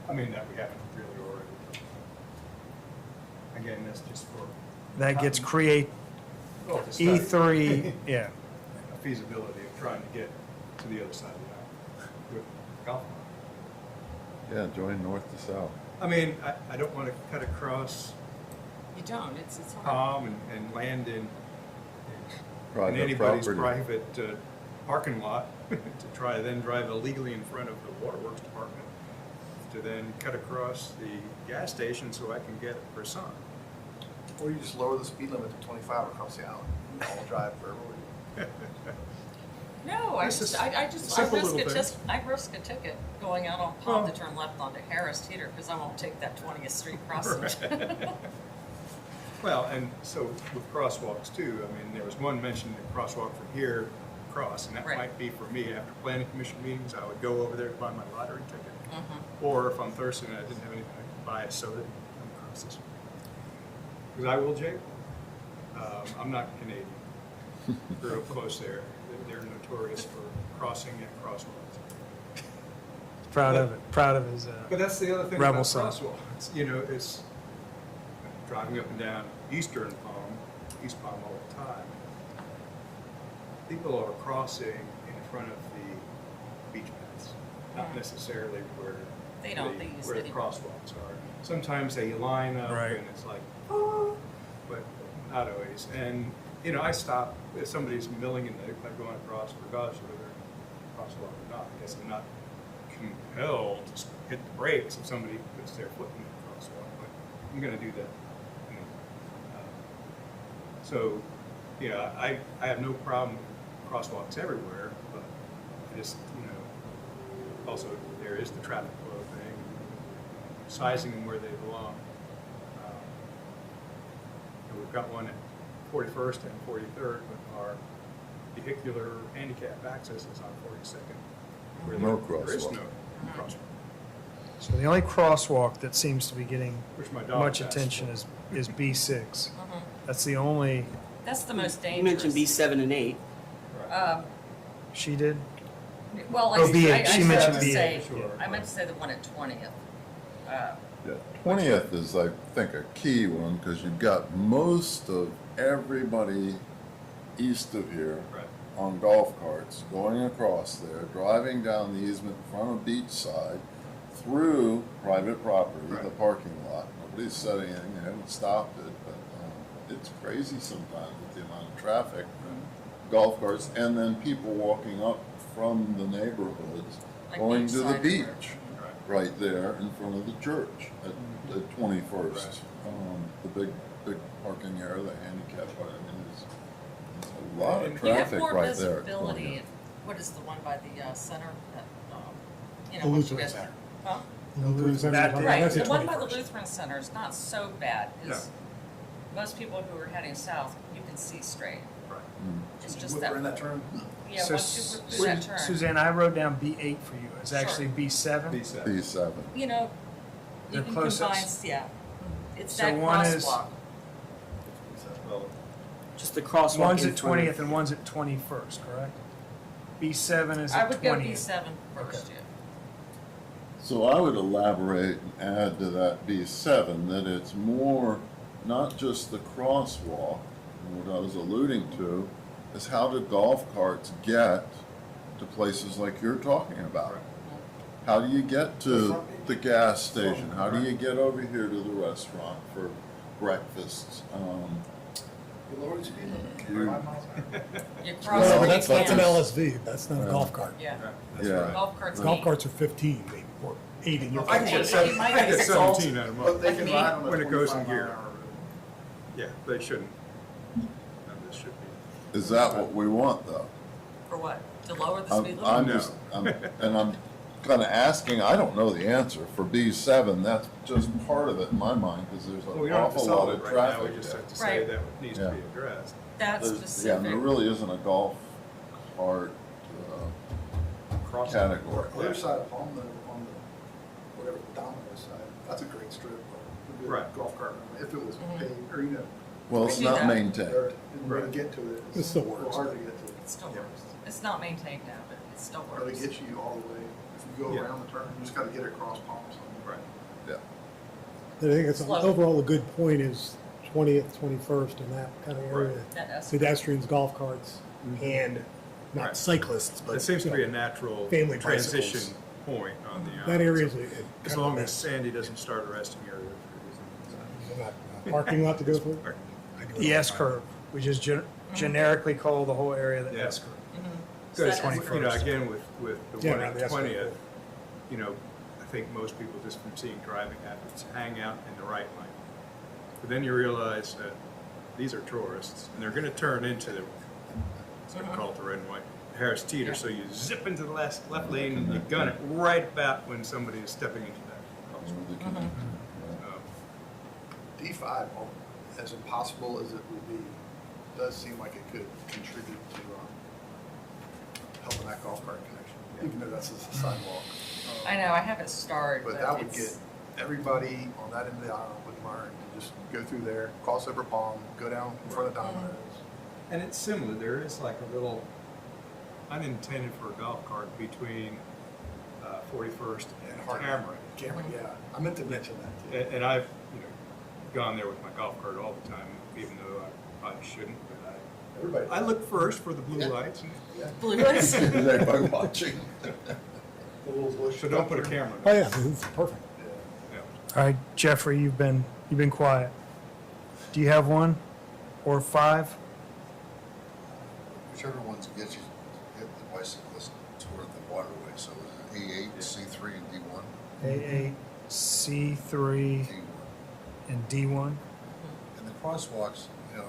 Speaker 1: I mean, that we haven't really already. Again, that's just for.
Speaker 4: That gets create
Speaker 1: Well, to study.
Speaker 4: E3, yeah.
Speaker 1: A feasibility of trying to get to the other side of the island with golf cart.
Speaker 9: yeah, join north to south.
Speaker 1: I mean, I don't want to cut across
Speaker 2: You don't, it's hard.
Speaker 1: Palm and land in
Speaker 9: Private
Speaker 1: anybody's
Speaker 9: property.
Speaker 1: private parking lot to try to then drive illegally in front of the waterworks department, to then cut across the gas station so I can get a croissant.
Speaker 7: Or you just lower the speed limit to 25 across the island, and all drive verbally.
Speaker 2: No,
Speaker 1: This is
Speaker 2: I
Speaker 1: simple little things.
Speaker 2: risk a ticket going out on Palm to turn left onto Harris Teeter because I won't take that 20th Street crossing.
Speaker 1: Well, and so with crosswalks too, I mean, there was one mentioned a crosswalk from here across, and that
Speaker 2: Right.
Speaker 1: might be for me after planning commission meetings, I would go over there to buy my lottery ticket.
Speaker 2: Mhm.
Speaker 1: Or if I'm thirsty and I didn't have anything, I could buy a soda and come across this. Because I will, Jake, I'm not Canadian. Grew up close there. They're notorious for crossing at crosswalks.
Speaker 4: Proud of it. Proud of his,
Speaker 1: But that's the other thing
Speaker 4: Rebel
Speaker 1: about
Speaker 4: son.
Speaker 1: crosswalks. It's driving up and down Eastern Palm, East Palm all the time. People are crossing in front of the beach paths, not necessarily where
Speaker 2: They don't, they use
Speaker 1: where the
Speaker 2: any-
Speaker 1: crosswalks are. Sometimes they line up
Speaker 4: Right.
Speaker 1: and it's like, oh, but not always. And, you know, I stop if somebody's milling and they're going across, regardless of whether they're in a crosswalk or not. I guess I'm not compelled to hit the brakes if somebody puts their foot in the crosswalk, but I'm gonna do that. You know. So, yeah, I have no problem with crosswalks everywhere, but I just, you know, also there is the traffic flow thing, sizing them where they belong. And we've got one at 41st and 43rd, but our vehicular handicap access is on 42nd. where
Speaker 9: No
Speaker 1: there is
Speaker 9: crosswalk.
Speaker 1: no crosswalk,
Speaker 4: So the only crosswalk that seems to be getting
Speaker 1: which my dog
Speaker 4: much
Speaker 1: asked
Speaker 4: attention
Speaker 1: for.
Speaker 4: is B6.
Speaker 2: Mhm.
Speaker 4: That's the only,
Speaker 2: That's the most
Speaker 6: You
Speaker 2: dangerous.
Speaker 6: mentioned B7 and 8.
Speaker 2: Um,
Speaker 4: she did?
Speaker 2: well,
Speaker 4: Oh, B8.
Speaker 2: I
Speaker 4: She
Speaker 2: meant
Speaker 4: mentioned
Speaker 2: to
Speaker 4: B8.
Speaker 2: say,
Speaker 1: Sure.
Speaker 2: I meant to say the one at 20th.
Speaker 9: Yeah, 20th is, I think, a key one, because you've got most of everybody east of here
Speaker 1: Right.
Speaker 9: on golf carts, going across there, driving down the easement in front of Beachside, through private property, the
Speaker 1: Right.
Speaker 9: parking lot. Nobody's said anything, they haven't stopped it, but it's crazy sometimes with the amount of traffic, golf carts, and then people walking up from the neighborhoods,
Speaker 2: Like
Speaker 9: going to the
Speaker 2: Beachside.
Speaker 9: beach,
Speaker 1: Right.
Speaker 9: right there in front of the church at 21st. The big parking area, the handicap part, I mean, there's a lot of
Speaker 1: And-
Speaker 2: You have
Speaker 9: traffic
Speaker 2: more
Speaker 9: right there. at
Speaker 2: visibility
Speaker 9: 20th.
Speaker 2: at, what is the one by the center? That, you know,
Speaker 5: The
Speaker 2: once you
Speaker 5: Lutheran
Speaker 2: get-
Speaker 5: Center.
Speaker 2: Huh?
Speaker 5: The Lutheran Center,
Speaker 4: That-
Speaker 5: that's
Speaker 2: Right,
Speaker 5: at
Speaker 2: the one by the
Speaker 5: 21st.
Speaker 2: Lutheran Center is not so bad, because most people who are heading south, you can see straight.
Speaker 1: Right.
Speaker 2: It's
Speaker 7: Did you
Speaker 2: just
Speaker 7: whip
Speaker 2: that.
Speaker 7: her in that turn?
Speaker 2: Yeah,
Speaker 4: So
Speaker 2: once you whip through that turn.
Speaker 4: Suzanne, I wrote down B8 for you. It's
Speaker 2: Sure.
Speaker 4: actually B7.
Speaker 1: B7.
Speaker 9: B7.
Speaker 2: You know, you
Speaker 4: They're
Speaker 2: can
Speaker 4: closest.
Speaker 2: combine, yeah. It's
Speaker 4: So
Speaker 2: that
Speaker 4: one is-
Speaker 2: crosswalk.
Speaker 1: Well,
Speaker 6: Just the crosswalk.
Speaker 4: One's
Speaker 6: in
Speaker 4: at
Speaker 6: front of-
Speaker 4: 20th and one's at 21st, correct? B7 is
Speaker 2: I
Speaker 4: at
Speaker 2: would go
Speaker 4: 20th.
Speaker 2: B7 first,
Speaker 4: Okay.
Speaker 2: yeah.
Speaker 9: So I would elaborate and add to that B7 that it's more, not just the crosswalk, and what I was alluding to, is how do golf carts get to places like you're talking about? How do you get to the gas station? How do you get over here to the restaurant for breakfasts?
Speaker 7: You lowered the speed limit,
Speaker 9: You-
Speaker 7: 5 miles an hour.
Speaker 2: You
Speaker 5: Well,
Speaker 2: cross
Speaker 5: but
Speaker 2: it,
Speaker 5: that's
Speaker 2: you
Speaker 5: an
Speaker 2: can't.
Speaker 5: LSV, that's not a
Speaker 9: Yeah.
Speaker 5: golf cart.
Speaker 2: Yeah,
Speaker 1: that's
Speaker 9: Yeah.
Speaker 1: right.
Speaker 2: golf carts.
Speaker 5: Golf
Speaker 2: eight.
Speaker 5: carts are 15, maybe, or 8 in your
Speaker 1: I can
Speaker 2: Okay,
Speaker 1: get
Speaker 5: case.
Speaker 2: so you might get
Speaker 1: 17 out of
Speaker 7: But
Speaker 1: them.
Speaker 7: they can
Speaker 2: Me?
Speaker 7: ride on a
Speaker 1: When it goes in
Speaker 7: 25 mile
Speaker 1: gear.
Speaker 7: an hour road.
Speaker 1: Yeah, they shouldn't. No, this should be.
Speaker 9: Is that what we want, though?
Speaker 2: For what? To lower the speed
Speaker 9: I'm
Speaker 2: limit?
Speaker 9: just, and I'm kind of asking, I don't know the answer. For B7, that's just part of it in my mind, because there's
Speaker 1: Well, we
Speaker 9: an
Speaker 1: don't have to
Speaker 9: awful lot
Speaker 1: solve
Speaker 9: of
Speaker 1: it right now,
Speaker 9: traffic
Speaker 1: we just
Speaker 9: there.
Speaker 1: have to say
Speaker 2: Right.
Speaker 1: that it needs to be addressed.
Speaker 2: That's
Speaker 9: Yeah,
Speaker 2: specific.
Speaker 9: there really isn't a golf cart
Speaker 1: Crossing.
Speaker 9: category.
Speaker 7: The other side of Palm, though, on the, whatever, the Domino's side, that's a great strip, a good
Speaker 1: Right.
Speaker 7: golf cart, run. if it was
Speaker 2: Mhm.
Speaker 7: paved, or, you know,
Speaker 9: Well, it's
Speaker 2: We do
Speaker 9: not
Speaker 2: that.
Speaker 9: maintained.
Speaker 7: there, the way to
Speaker 1: Right.
Speaker 7: get to it
Speaker 5: It
Speaker 7: is
Speaker 5: still
Speaker 7: a little
Speaker 5: works.
Speaker 7: hard to get to it.
Speaker 2: It still
Speaker 1: Yeah.
Speaker 2: works. It's not maintained now, but it still
Speaker 7: But it
Speaker 2: works.
Speaker 7: gets you all the way, if you go
Speaker 1: Yeah.
Speaker 7: around the turn, you just gotta get it across Palm somewhere.
Speaker 1: Right.
Speaker 9: Yeah.
Speaker 5: I think it's,
Speaker 2: Slow.
Speaker 5: overall, a good point is 20th, 21st, and that kind of area.
Speaker 2: That is-
Speaker 5: Pedestrians, golf carts, and not
Speaker 1: Right.
Speaker 5: cyclists, but.
Speaker 1: It seems to
Speaker 5: you
Speaker 1: be a
Speaker 5: know,
Speaker 1: natural
Speaker 5: family
Speaker 1: transition point on the.
Speaker 5: That area is.
Speaker 1: As long as Sandy doesn't start arresting areas for
Speaker 5: Parking lot to go through?
Speaker 1: Right.
Speaker 5: I do it
Speaker 4: The
Speaker 5: all
Speaker 4: S
Speaker 5: the time.
Speaker 4: curve. We just generically call the whole area the
Speaker 1: Yeah.
Speaker 4: S curve.
Speaker 2: So
Speaker 1: Because,
Speaker 2: that is-
Speaker 1: you know, again, with the
Speaker 5: Yeah,
Speaker 1: one
Speaker 5: no,
Speaker 1: at
Speaker 5: that's what-
Speaker 1: 20th, you know, I think most people just from seeing driving habits hang out in the right lane. But then you realize that these are tourists, and they're gonna turn into the, it's gonna call it the red and white, Harris Teeter,
Speaker 2: Yeah.
Speaker 1: so you zip into the left lane, and you gun it right about when somebody is stepping into that crosswalk.
Speaker 7: D5, as impossible as it would be, does seem like it could contribute to helping that golf cart connection, even though that's a sidewalk.
Speaker 2: I know, I have it starred,
Speaker 7: But
Speaker 2: but
Speaker 7: that would get
Speaker 2: it's,
Speaker 7: everybody on that end of the aisle would learn to just go through there, cross over Palm, go down in front of Domino's.
Speaker 1: And it's similar, there is like a little unintended for a golf cart between 41st and Cameron.
Speaker 7: Cameron, yeah, I meant to mention that too.
Speaker 1: And I've, you know, gone there with my golf cart all the time, even though I probably shouldn't, but
Speaker 7: Everybody.
Speaker 1: I look first for the blue
Speaker 7: Yeah.
Speaker 1: lights. And
Speaker 7: Yeah.
Speaker 2: blue lights.
Speaker 9: Is everybody watching?
Speaker 7: little bush.
Speaker 1: So don't put a camera
Speaker 5: Oh,
Speaker 1: there.
Speaker 5: yeah, it's perfect.
Speaker 1: Yeah.
Speaker 4: All right, Jeffrey, you've been quiet. Do you have one or 5?
Speaker 3: Whichever ones get you, hit the bicyclist toward the waterway, so is it A8, C3, and D1?
Speaker 4: A8, C3,
Speaker 3: D1.
Speaker 4: and D1?
Speaker 3: And the crosswalks, you know,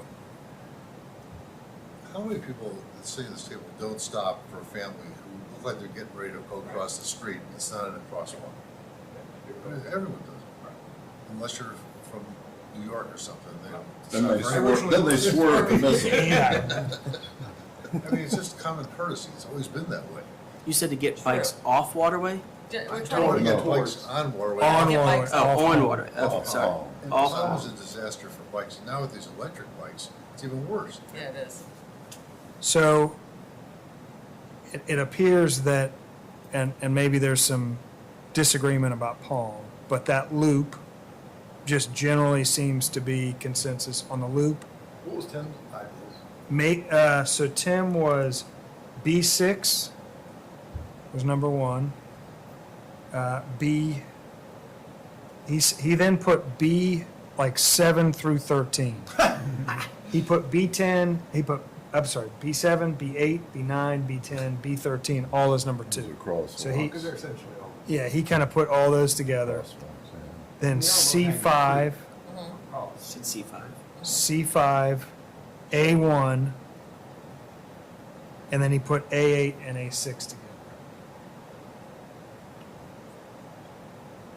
Speaker 3: how many people that sit at this table don't stop for a family who look like they're getting ready to go across the street? It's not in a crosswalk. I mean, everyone does, unless you're from New York or something.
Speaker 9: Then they swerve and miss it.
Speaker 4: Yeah.
Speaker 3: I mean, it's just common courtesy. It's always been that way.
Speaker 6: You said to get bikes off waterway?
Speaker 2: We're
Speaker 3: I don't want
Speaker 2: trying
Speaker 3: to
Speaker 2: to
Speaker 3: get
Speaker 9: No.
Speaker 3: bikes on waterway.
Speaker 4: On
Speaker 2: Get
Speaker 4: water.
Speaker 2: bikes
Speaker 6: Oh,
Speaker 4: off
Speaker 6: on
Speaker 4: water.
Speaker 6: water. Oh, sorry.
Speaker 3: And
Speaker 6: Off.
Speaker 3: it's always a disaster for bikes. Now with these electric bikes, it's even worse.
Speaker 2: Yeah, it is.
Speaker 4: So it appears that, and maybe there's some disagreement about Palm, but that loop just generally seems to be consensus on the loop.
Speaker 7: What was Tim's ideas?
Speaker 4: So Tim was B6 was number 1. B, he then put B like 7 through 13. He put B10, B7, B8, B9, B10, B13, all as number 2. So he,
Speaker 1: Because they're essentially all.
Speaker 4: yeah, he kind of put all those together. Then C5,
Speaker 6: Should C5.
Speaker 4: C5, A1, and then he put A8 and A6 together.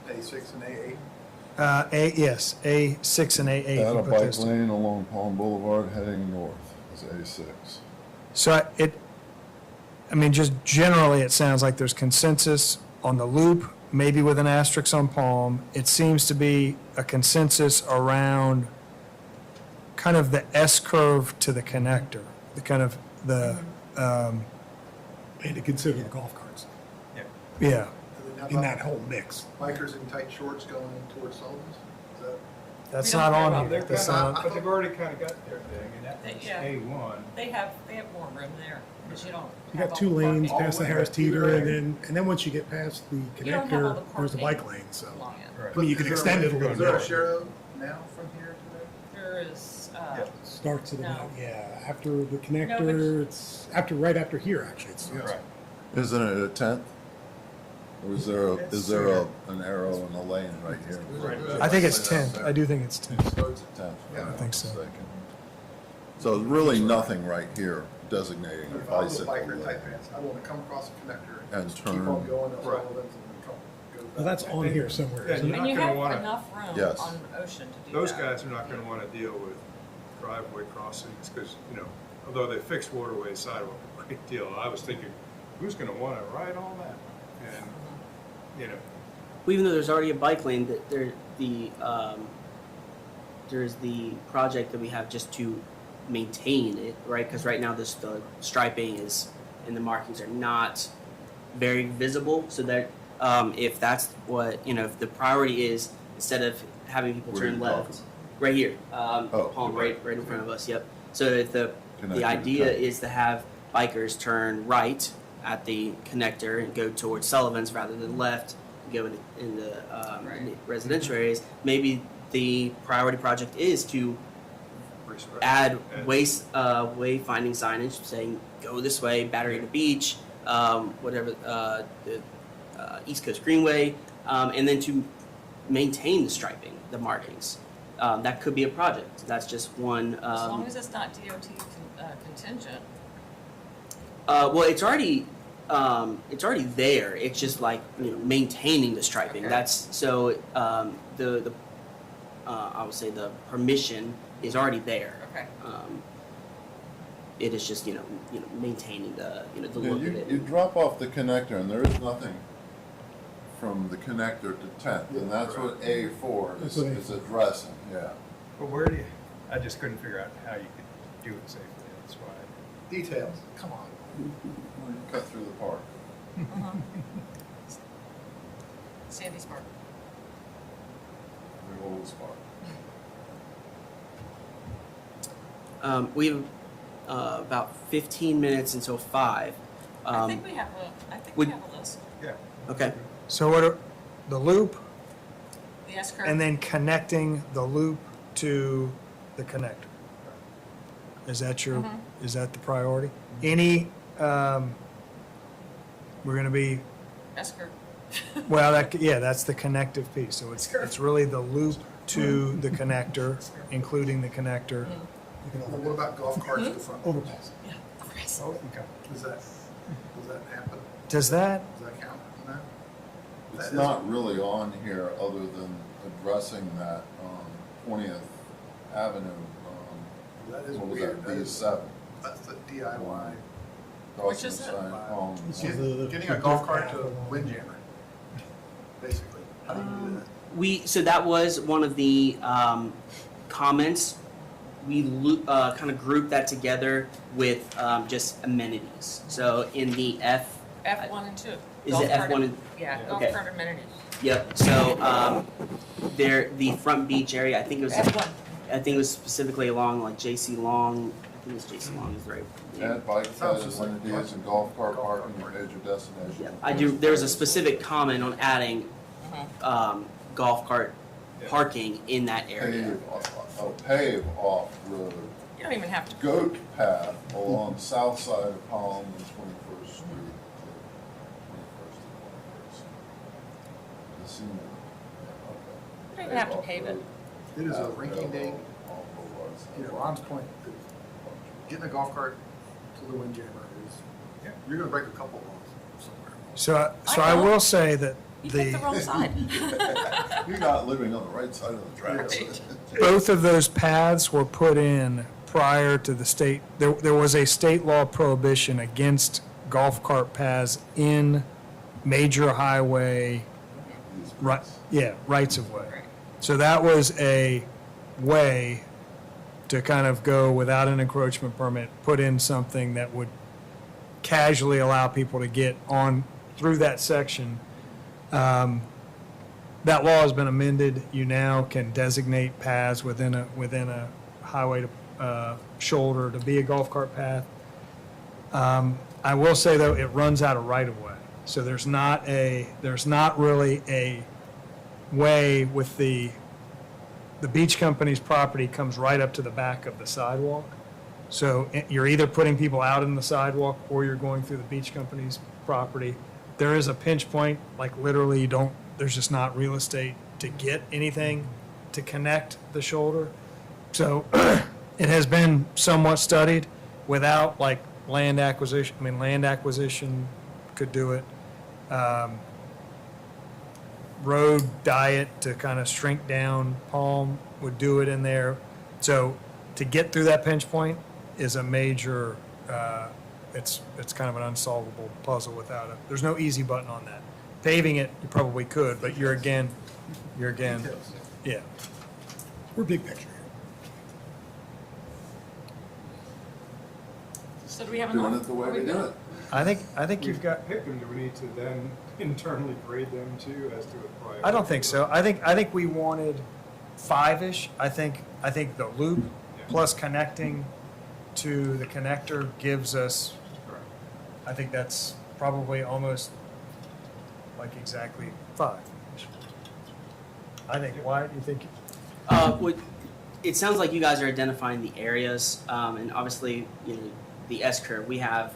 Speaker 7: A6 and A8?
Speaker 4: Yes, A6 and A8. he
Speaker 9: Add a
Speaker 4: put
Speaker 9: bike
Speaker 4: those together.
Speaker 9: lane along Palm Boulevard heading north is A6.
Speaker 4: So I mean, just generally, it sounds like there's consensus on the loop, maybe with an asterisk on Palm. It seems to be a consensus around kind of the S curve to the connector, the kind of the,
Speaker 5: And to consider the golf carts
Speaker 4: yeah.
Speaker 7: And then how
Speaker 5: in that
Speaker 7: about
Speaker 5: whole mix.
Speaker 7: bikers in tight shorts going towards Sullivan's? Is that?
Speaker 4: That's
Speaker 2: We
Speaker 4: not
Speaker 2: don't care
Speaker 4: on
Speaker 2: about
Speaker 4: here.
Speaker 1: They're
Speaker 4: That's
Speaker 1: kinda-
Speaker 4: not,
Speaker 1: But they've already kind of got their thing, and that
Speaker 8: They-
Speaker 1: was
Speaker 8: yeah.
Speaker 1: A1.
Speaker 8: They have more room there, because you don't.
Speaker 5: You
Speaker 8: have
Speaker 5: got
Speaker 8: all
Speaker 5: 2
Speaker 8: the
Speaker 5: lanes
Speaker 8: parking
Speaker 5: past the
Speaker 7: All the way
Speaker 5: Harris
Speaker 7: up to the
Speaker 5: Teeter,
Speaker 7: right.
Speaker 5: and then once you get past the
Speaker 8: You don't have all the
Speaker 5: connector, there's a bike
Speaker 8: parking
Speaker 5: lane, so.
Speaker 8: along it.
Speaker 1: Right.
Speaker 5: I mean, you can
Speaker 7: Is there
Speaker 5: extend it a little
Speaker 7: Is there a
Speaker 5: bit.
Speaker 7: Shero now from here to there?
Speaker 8: There is,
Speaker 1: Yeah.
Speaker 5: Starts at
Speaker 8: No.
Speaker 5: about, yeah, after the
Speaker 8: No,
Speaker 5: connector, it's right after here, actually. It's,
Speaker 1: Right.
Speaker 9: Isn't it a 10th? Or is there an arrow in the lane right here?
Speaker 1: Right.
Speaker 4: I think it's 10th. I do think it's 10th.
Speaker 9: Starts at 10th. if I'm
Speaker 5: I
Speaker 9: not
Speaker 4: think so.
Speaker 9: mistaken. So really nothing right here designating a
Speaker 7: If I was a
Speaker 9: bicycle
Speaker 7: biker in
Speaker 9: lane.
Speaker 7: tight pants, I want to come across the connector
Speaker 9: And
Speaker 7: just keep
Speaker 9: turn.
Speaker 7: on going to
Speaker 1: Right.
Speaker 7: Sullivan's and then go back.
Speaker 5: Well, that's on here somewhere,
Speaker 1: Yeah,
Speaker 5: isn't
Speaker 1: you're
Speaker 5: it?
Speaker 1: not
Speaker 8: and you
Speaker 1: gonna
Speaker 8: have
Speaker 1: wanna-
Speaker 8: enough room
Speaker 9: Yes.
Speaker 8: on Ocean to do that.
Speaker 1: Those guys are not gonna wanna deal with driveway crossings, because, although they fixed waterway sidewalk a great deal, I was thinking, who's gonna wanna ride all that? And,
Speaker 6: Well, even though there's already a bike lane, that there's the project that we have just to maintain it, right? Because right now the striping is and the markings are not very visible. So that if that's what if the priority is instead of having people
Speaker 9: Where are
Speaker 6: turn
Speaker 9: you
Speaker 6: left,
Speaker 9: talking?
Speaker 6: right here,
Speaker 9: Oh,
Speaker 6: Palm,
Speaker 9: okay.
Speaker 6: right in front of us. Yep. So if the
Speaker 9: Connected
Speaker 6: idea
Speaker 9: to-
Speaker 6: is to have bikers turn right at the connector and go towards Sullivan's rather than left and go in the
Speaker 2: Right.
Speaker 6: in the residential areas. Maybe the priority project is to
Speaker 1: respect.
Speaker 6: add
Speaker 1: And-
Speaker 6: wayfinding signage saying go this way, Battery to Beach, whatever the East Coast Greenway, and then to maintain the striping, the markings. That could be a project. That's just one.
Speaker 2: As long as it's not DOT contingent.
Speaker 6: Well, it's already there. It's just like maintaining the striping.
Speaker 2: Okay.
Speaker 6: That's so the I would say the permission is already there.
Speaker 2: Okay.
Speaker 6: It is just maintaining the the
Speaker 9: Yeah,
Speaker 6: look
Speaker 9: you,
Speaker 6: of it.
Speaker 9: you drop off the connector and there is nothing from the connector to 10th, and that's what A4
Speaker 5: That's
Speaker 9: is,
Speaker 5: what
Speaker 9: is addressing, yeah.
Speaker 1: But where do you, I just couldn't figure out how you could do it safely, that's why.
Speaker 7: Details, come on.
Speaker 9: Well, you cut through the park.
Speaker 2: Sandy Spark.
Speaker 9: The old spot.
Speaker 6: We have about 15 minutes until 5.
Speaker 2: I think we have we
Speaker 6: would-
Speaker 2: have a list.
Speaker 1: Yeah.
Speaker 6: Okay.
Speaker 4: So what are, the loop,
Speaker 2: The S curve.
Speaker 4: and then connecting the loop to the connector? Is that your, is that the priority? Any, we're gonna be,
Speaker 2: S curve.
Speaker 4: well, that, yeah, that's the connective piece. So it's really the loop to the connector, including the connector.
Speaker 7: You can, what about golf carts at the front?
Speaker 5: Overpass.
Speaker 1: Oh, okay.
Speaker 7: Does that happen?
Speaker 4: Does that,
Speaker 7: Does that count in that?
Speaker 9: It's
Speaker 7: That is-
Speaker 9: not really on here other than addressing that, 20th Avenue,
Speaker 7: That is
Speaker 9: what was
Speaker 7: weird.
Speaker 9: that, B7.
Speaker 7: That's the DIY.
Speaker 2: Which is
Speaker 9: Crossing
Speaker 2: it?
Speaker 9: the sign,
Speaker 5: This is the-
Speaker 7: Getting a golf cart to a windjammer, basically. How do you do that?
Speaker 6: So that was one of the comments. We kind of grouped that together with just amenities. So in the F,
Speaker 2: F1 and 2.
Speaker 6: Is
Speaker 2: Golf
Speaker 6: it F1
Speaker 2: cart-
Speaker 6: and-
Speaker 2: Yeah, golf
Speaker 6: Okay.
Speaker 2: cart amenities.
Speaker 6: yep. So the front beach area, I think it was.
Speaker 2: F1.
Speaker 6: I think it was specifically along like J.C. Long. I think it was J.C. Long is the right. name.
Speaker 9: Add bike
Speaker 7: Sounds
Speaker 9: paths,
Speaker 7: just like-
Speaker 9: amenities, and golf cart
Speaker 7: Golf cart
Speaker 9: parking at
Speaker 7: parking.
Speaker 9: major destinations.
Speaker 6: Yeah, I do. There was a specific comment on adding golf cart parking in that area.
Speaker 9: Pave off-road,
Speaker 2: You don't even have to.
Speaker 9: goat path along the south side of Palm and 21st Street. to 21st and 21st.
Speaker 2: You don't even have to pave it.
Speaker 7: It is a rinky dink, you know, Ron's point, that getting a golf cart to the windjammer is,
Speaker 1: Yeah.
Speaker 7: you're gonna break a couple laws somewhere.
Speaker 4: so I
Speaker 2: I know.
Speaker 4: will say that
Speaker 2: You picked the wrong side.
Speaker 9: You're not living on the right side of the tracks.
Speaker 2: Right.
Speaker 4: both of those paths were put in prior to the state, there was a state law prohibition against golf cart paths in major highway, right, yeah, rights of way.
Speaker 2: Right.
Speaker 4: So that was a way to kind of go without an encroachment permit, put in something that would casually allow people to get on through that section. That law has been amended. You now can designate paths within a highway shoulder to be a golf cart path. I will say though, it runs out of right of way. So there's not really a way with the beach company's property comes right up to the back of the sidewalk. So you're either putting people out in the sidewalk or you're going through the beach company's property. There is a pinch point, like literally there's just not real estate to get anything to connect the shoulder. So it has been somewhat studied without like land acquisition. I mean, land acquisition could do it. Road diet to kind of shrink down Palm would do it in there. So to get through that pinch point is a major, it's kind of an unsolvable puzzle without it. There's no easy button on that. Paving it, you probably could, but you're again, yeah.
Speaker 5: We're big picture here.
Speaker 2: So do we have
Speaker 9: Doing
Speaker 2: enough?
Speaker 9: it the way
Speaker 2: Are
Speaker 9: we do it.
Speaker 4: I think you've got,
Speaker 1: Pick them, do we need to then internally grade them too as to a priority?
Speaker 4: I don't think so. I think we wanted 5-ish. I think the loop plus connecting to the connector gives us,
Speaker 1: Correct.
Speaker 4: I think that's probably almost like exactly 5. I think, why do you think?
Speaker 6: It sounds like you guys are identifying the areas, and obviously, you know, the S curve. We have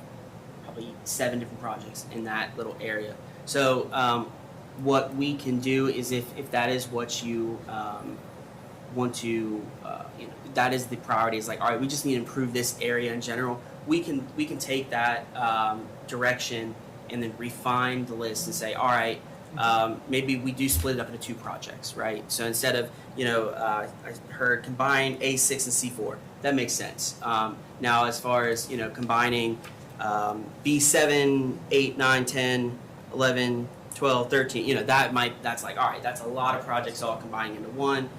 Speaker 6: probably 7 different projects in that little area. So, what we can do is, if that is what you want to, you know, that is the priority. Is like, all right, we just need to improve this area in general. We can take that direction and then refine the list and say, all right. Maybe we do split it up into 2 projects, right? So instead of, you know, I heard combine A6 and C4. That makes sense. Now, as far as, you know, combining B7, 8, 9, 10, 11, 12, 13, you know, that's like, all right, that's a lot of projects all combining into one.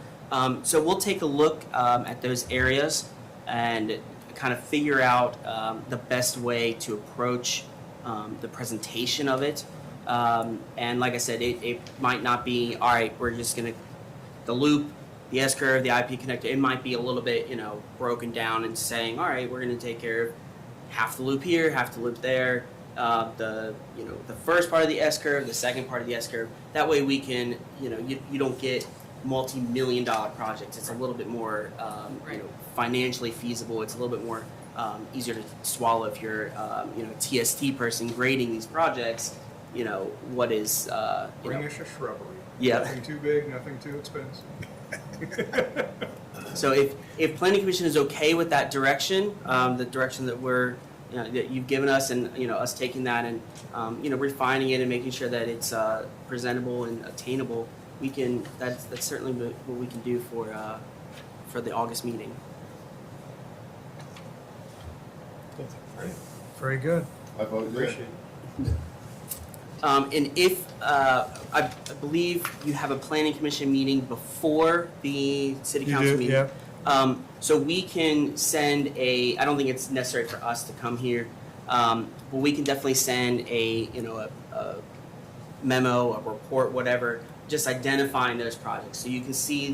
Speaker 6: So we'll take a look at those areas and kind of figure out the best way to approach the presentation of it. And like I said, it might not be, all right, we're just going to, the loop, the S-curve, the IP connector, it might be a little bit, you know, broken down and saying, all right, we're going to take care of half the loop here, half the loop there, the first part of the S curve, the second part of the S curve. That way we can, you don't get multi-million-dollar projects. It's a little bit more
Speaker 2: Right.
Speaker 6: financially feasible. It's a little bit more easier to swallow if you're a TST person grading these projects. What is
Speaker 1: Greenish or shrubbery.
Speaker 6: Yeah.
Speaker 1: Nothing too big, nothing too expensive.
Speaker 6: So if planning commission is okay with that direction, the direction that that you've given us, and us taking that and refining it and making sure that it's presentable and attainable, we can. That's certainly what we can do for the August meeting.
Speaker 4: Very good.
Speaker 9: I vote yes.
Speaker 1: Appreciate it.
Speaker 6: And if I believe you have a planning commission meeting before the city
Speaker 4: You
Speaker 6: council
Speaker 4: do,
Speaker 6: meeting.
Speaker 4: yeah.
Speaker 6: So we can send I don't think it's necessary for us to come here, but we can definitely send a memo, a report, whatever, just identifying those projects. So you can see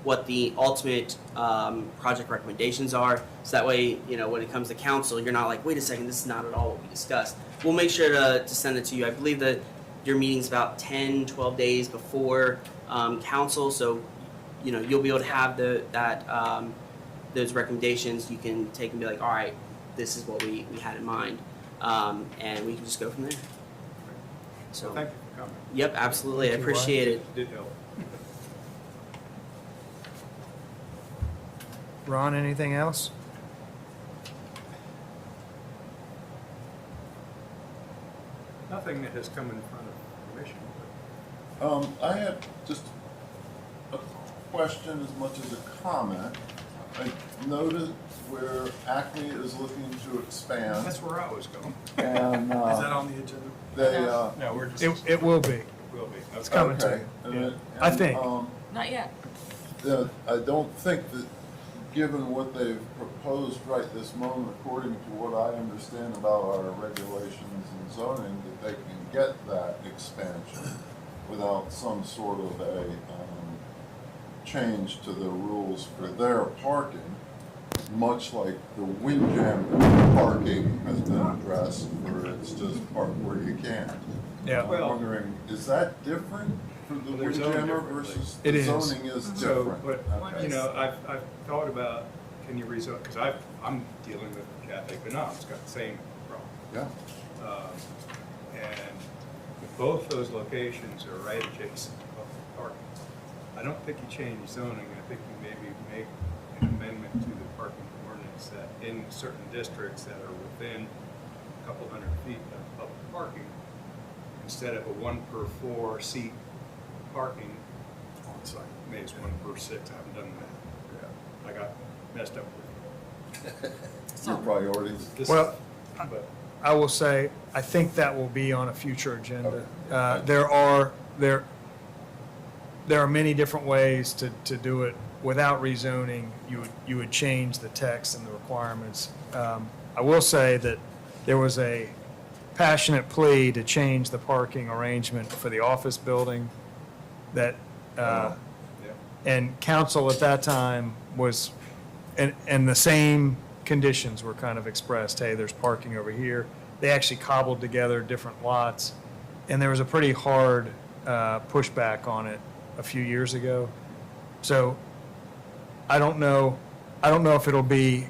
Speaker 6: what the ultimate project recommendations are. So that way, when it comes to council, you're not like, wait a second, this is not at all what we discussed. We'll make sure to send it to you. I believe that your meeting's about 10, 12 days before council, so you'll be able to have those recommendations. You can take and be like, all right, this is what we had in mind, and we can just go from there. So,
Speaker 1: Thank you for coming.
Speaker 6: yep, absolutely, I
Speaker 4: Thank you, Ryan.
Speaker 6: appreciate it.
Speaker 1: Did help.
Speaker 4: Ron, anything else?
Speaker 1: Nothing that has come in front of the commission.
Speaker 9: I had just a question as much as a comment. I noted where Acme is looking to expand,
Speaker 1: That's where I was going.
Speaker 9: and
Speaker 7: Is that on the agenda?
Speaker 9: they,
Speaker 1: No, we're just.
Speaker 4: It will be.
Speaker 1: Will be.
Speaker 4: It's coming to
Speaker 9: okay.
Speaker 4: you.
Speaker 9: And-
Speaker 4: I think.
Speaker 2: Not yet.
Speaker 9: I don't think that, given what they've proposed right this moment, according to what I understand about our regulations and zoning, that they can get that expansion without some sort of a change to the rules for their parking, much like the Windjam parking has been addressed, where it's just park where you can.
Speaker 4: Yeah.
Speaker 9: I'm
Speaker 1: Well-
Speaker 9: wondering, is that different for the
Speaker 1: Well, they're zoned
Speaker 9: Windjammer
Speaker 1: differently.
Speaker 9: versus
Speaker 4: It
Speaker 9: the
Speaker 4: is.
Speaker 9: zoning is
Speaker 1: So,
Speaker 9: different?
Speaker 1: but,
Speaker 9: Okay.
Speaker 1: I've thought about, can you rezone, because I'm dealing with Cafe Benam, it's got the same problem.
Speaker 9: Yeah.
Speaker 1: And both those locations are right adjacent to public parking. I don't think you change zoning, I think you maybe make an amendment to the parking ordinance that in certain districts that are within a couple hundred feet of public parking, instead of a 1 per 4 seat parking on site, maybe it's 1 per 6, I haven't done that. I got messed up with
Speaker 9: Your priorities.
Speaker 1: this.
Speaker 4: Well,
Speaker 1: But
Speaker 4: I will say, I think that will be on a future agenda.
Speaker 9: Okay.
Speaker 4: There are many different ways to do it without rezoning. You would change the text and the requirements. I will say that there was a passionate plea to change the parking arrangement for the office building that,
Speaker 1: yeah.
Speaker 4: and council at that time was, and the same conditions were kind of expressed. Hey, there's parking over here. They actually cobbled together different lots, and there was a pretty hard pushback on it a few years ago. So I don't know if it'll be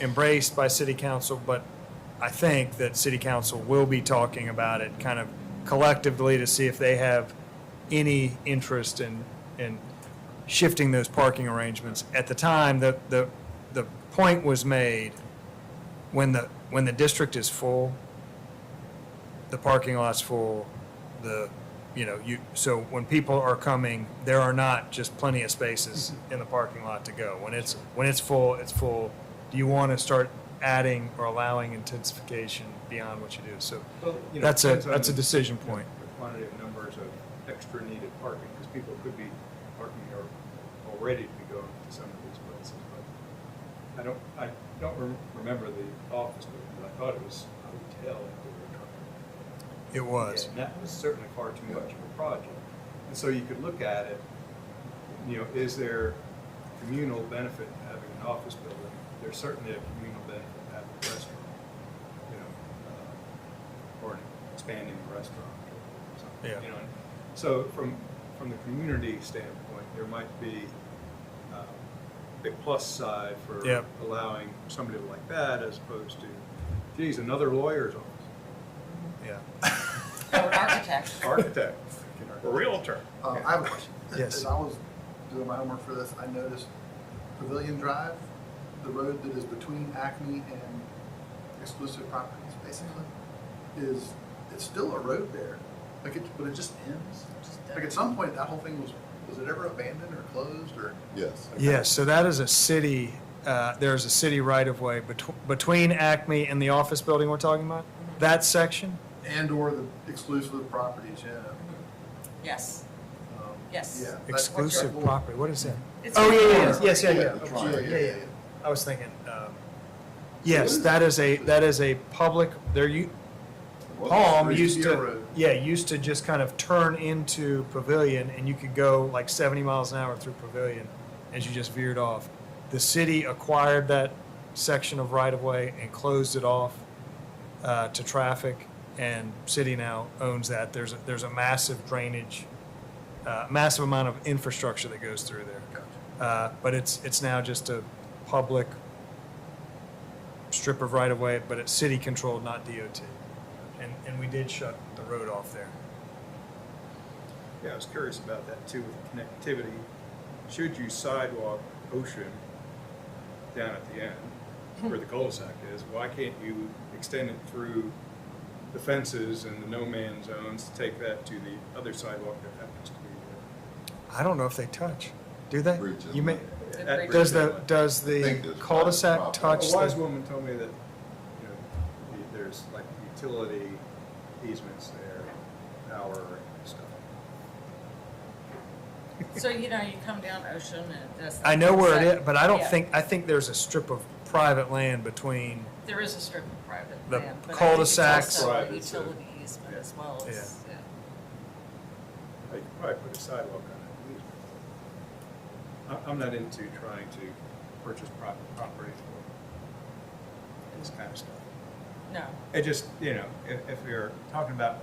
Speaker 4: embraced by city council, but I think that city council will be talking about it kind of collectively to see if they have any interest in shifting those parking arrangements. At the time, the point was made, when the district is full, the parking lot's full, so when people are coming, there are not just plenty of spaces in the parking lot to go. When it's full, it's full. Do you want to start adding or allowing intensification beyond what you do? So
Speaker 1: Well,
Speaker 4: that's
Speaker 1: depends on
Speaker 4: a
Speaker 1: the-
Speaker 4: decision point.
Speaker 1: The quantity of numbers of extra needed parking, because people could be parking there already to be going to some of these places, but I don't remember the office building, but I thought it was a hotel that they were trying.
Speaker 4: It was.
Speaker 1: And that was certainly far too much of a project. And so you could look at it, is there communal benefit in having an office building? There's certainly a communal benefit in having a restaurant, or expanding the restaurant or something,
Speaker 4: Yeah.
Speaker 1: you know. So from the community standpoint, there might be a plus side for
Speaker 4: Yep.
Speaker 1: allowing somebody like that as opposed to, geez, another lawyer's office,
Speaker 4: Yeah.
Speaker 2: Or an architect.
Speaker 1: architect, a realtor.
Speaker 7: I have a question.
Speaker 4: Yes.
Speaker 7: As I was doing my homework for this, I noticed Pavilion Drive, the road that is between Acme and Exclusive Properties, basically, it's still a road there. Like but it just ends. Like at some point, that whole thing was it ever abandoned or closed or?
Speaker 9: Yes.
Speaker 4: Yes, so that is a city, there's a city right-of-way between Acme and the office building we're talking about. That section?
Speaker 7: And or the Exclusive Properties, yeah.
Speaker 2: Yes.
Speaker 7: Um,
Speaker 2: Yes.
Speaker 7: Yeah. that-
Speaker 4: Exclusive
Speaker 7: that-
Speaker 4: property, what is that?
Speaker 2: It's
Speaker 4: Oh,
Speaker 2: right
Speaker 4: yeah,
Speaker 2: there.
Speaker 4: yes, yeah,
Speaker 9: Yeah,
Speaker 4: yeah.
Speaker 9: the
Speaker 7: Yeah,
Speaker 9: triangle.
Speaker 7: yeah, yeah.
Speaker 4: I was thinking, yes, that is a public, Palm
Speaker 7: There
Speaker 4: used
Speaker 7: used to be a
Speaker 4: to,
Speaker 7: road.
Speaker 4: yeah, used to just kind of turn into Pavilion, and you could go like 70 miles an hour through Pavilion as you just veered off. The city acquired that section of right-of-way and closed it off to traffic, and city now owns that. There's a massive drainage, massive amount of infrastructure that goes through there.
Speaker 7: Gotcha.
Speaker 4: But it's now just a public strip of right-of-way, but it's city-controlled, not DOT. And we did shut the road off there.
Speaker 1: Yeah, I was curious about that too, with connectivity. Should you sidewalk Ocean down at the end, where the cul-de-sac is, why can't you extend it through the fences and the no-man zones to take that to the other sidewalk that happens to be
Speaker 4: I don't know if they touch, do they?
Speaker 9: Bridge
Speaker 4: You may,
Speaker 9: inlet.
Speaker 1: there? At
Speaker 4: does
Speaker 1: Bridge
Speaker 4: does
Speaker 9: I
Speaker 4: the
Speaker 9: think there's
Speaker 4: cul-de-sac
Speaker 9: private
Speaker 4: touch
Speaker 1: A wise
Speaker 4: the?
Speaker 1: woman told me that, there's like utility easements there, power and stuff.
Speaker 2: So, you come down Ocean and that's.
Speaker 4: I know where it is, but I don't
Speaker 2: Yeah.
Speaker 4: I think there's a strip of private land between,
Speaker 2: There is a strip of private
Speaker 4: The
Speaker 2: land, but I think
Speaker 4: cul-de-sacs.
Speaker 2: it's also a
Speaker 1: Private, so-
Speaker 2: utility easement as well as, yeah.
Speaker 1: I could probably put a sidewalk on it. I'm not into trying to purchase property for this kind of stuff.
Speaker 2: No,
Speaker 1: It just, if you're talking about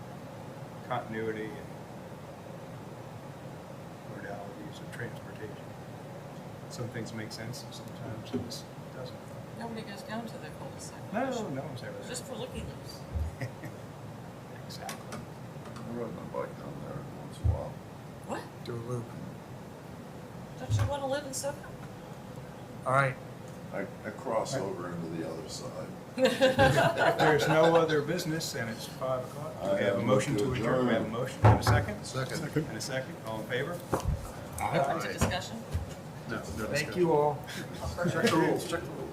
Speaker 1: continuity and modalities of transportation, some things make sense and sometimes it just doesn't.
Speaker 2: nobody goes down to the cul-de-sac.
Speaker 1: No one's ever there.
Speaker 2: Just for looking loose.
Speaker 1: Exactly.
Speaker 9: I rode my bike down there once in a while.
Speaker 2: What?
Speaker 4: do a loop.
Speaker 2: Don't you want to live in SoCo?
Speaker 4: All right,
Speaker 9: I cross over into the other side.
Speaker 1: If there's no other business and it's 5 o'clock, do we have a motion to adjourn? We have a motion and a second?
Speaker 3: Second.
Speaker 1: And a second, all in favor?
Speaker 2: Open to discussion?
Speaker 1: No.
Speaker 4: thank you all.
Speaker 7: Check the rules, check the rules.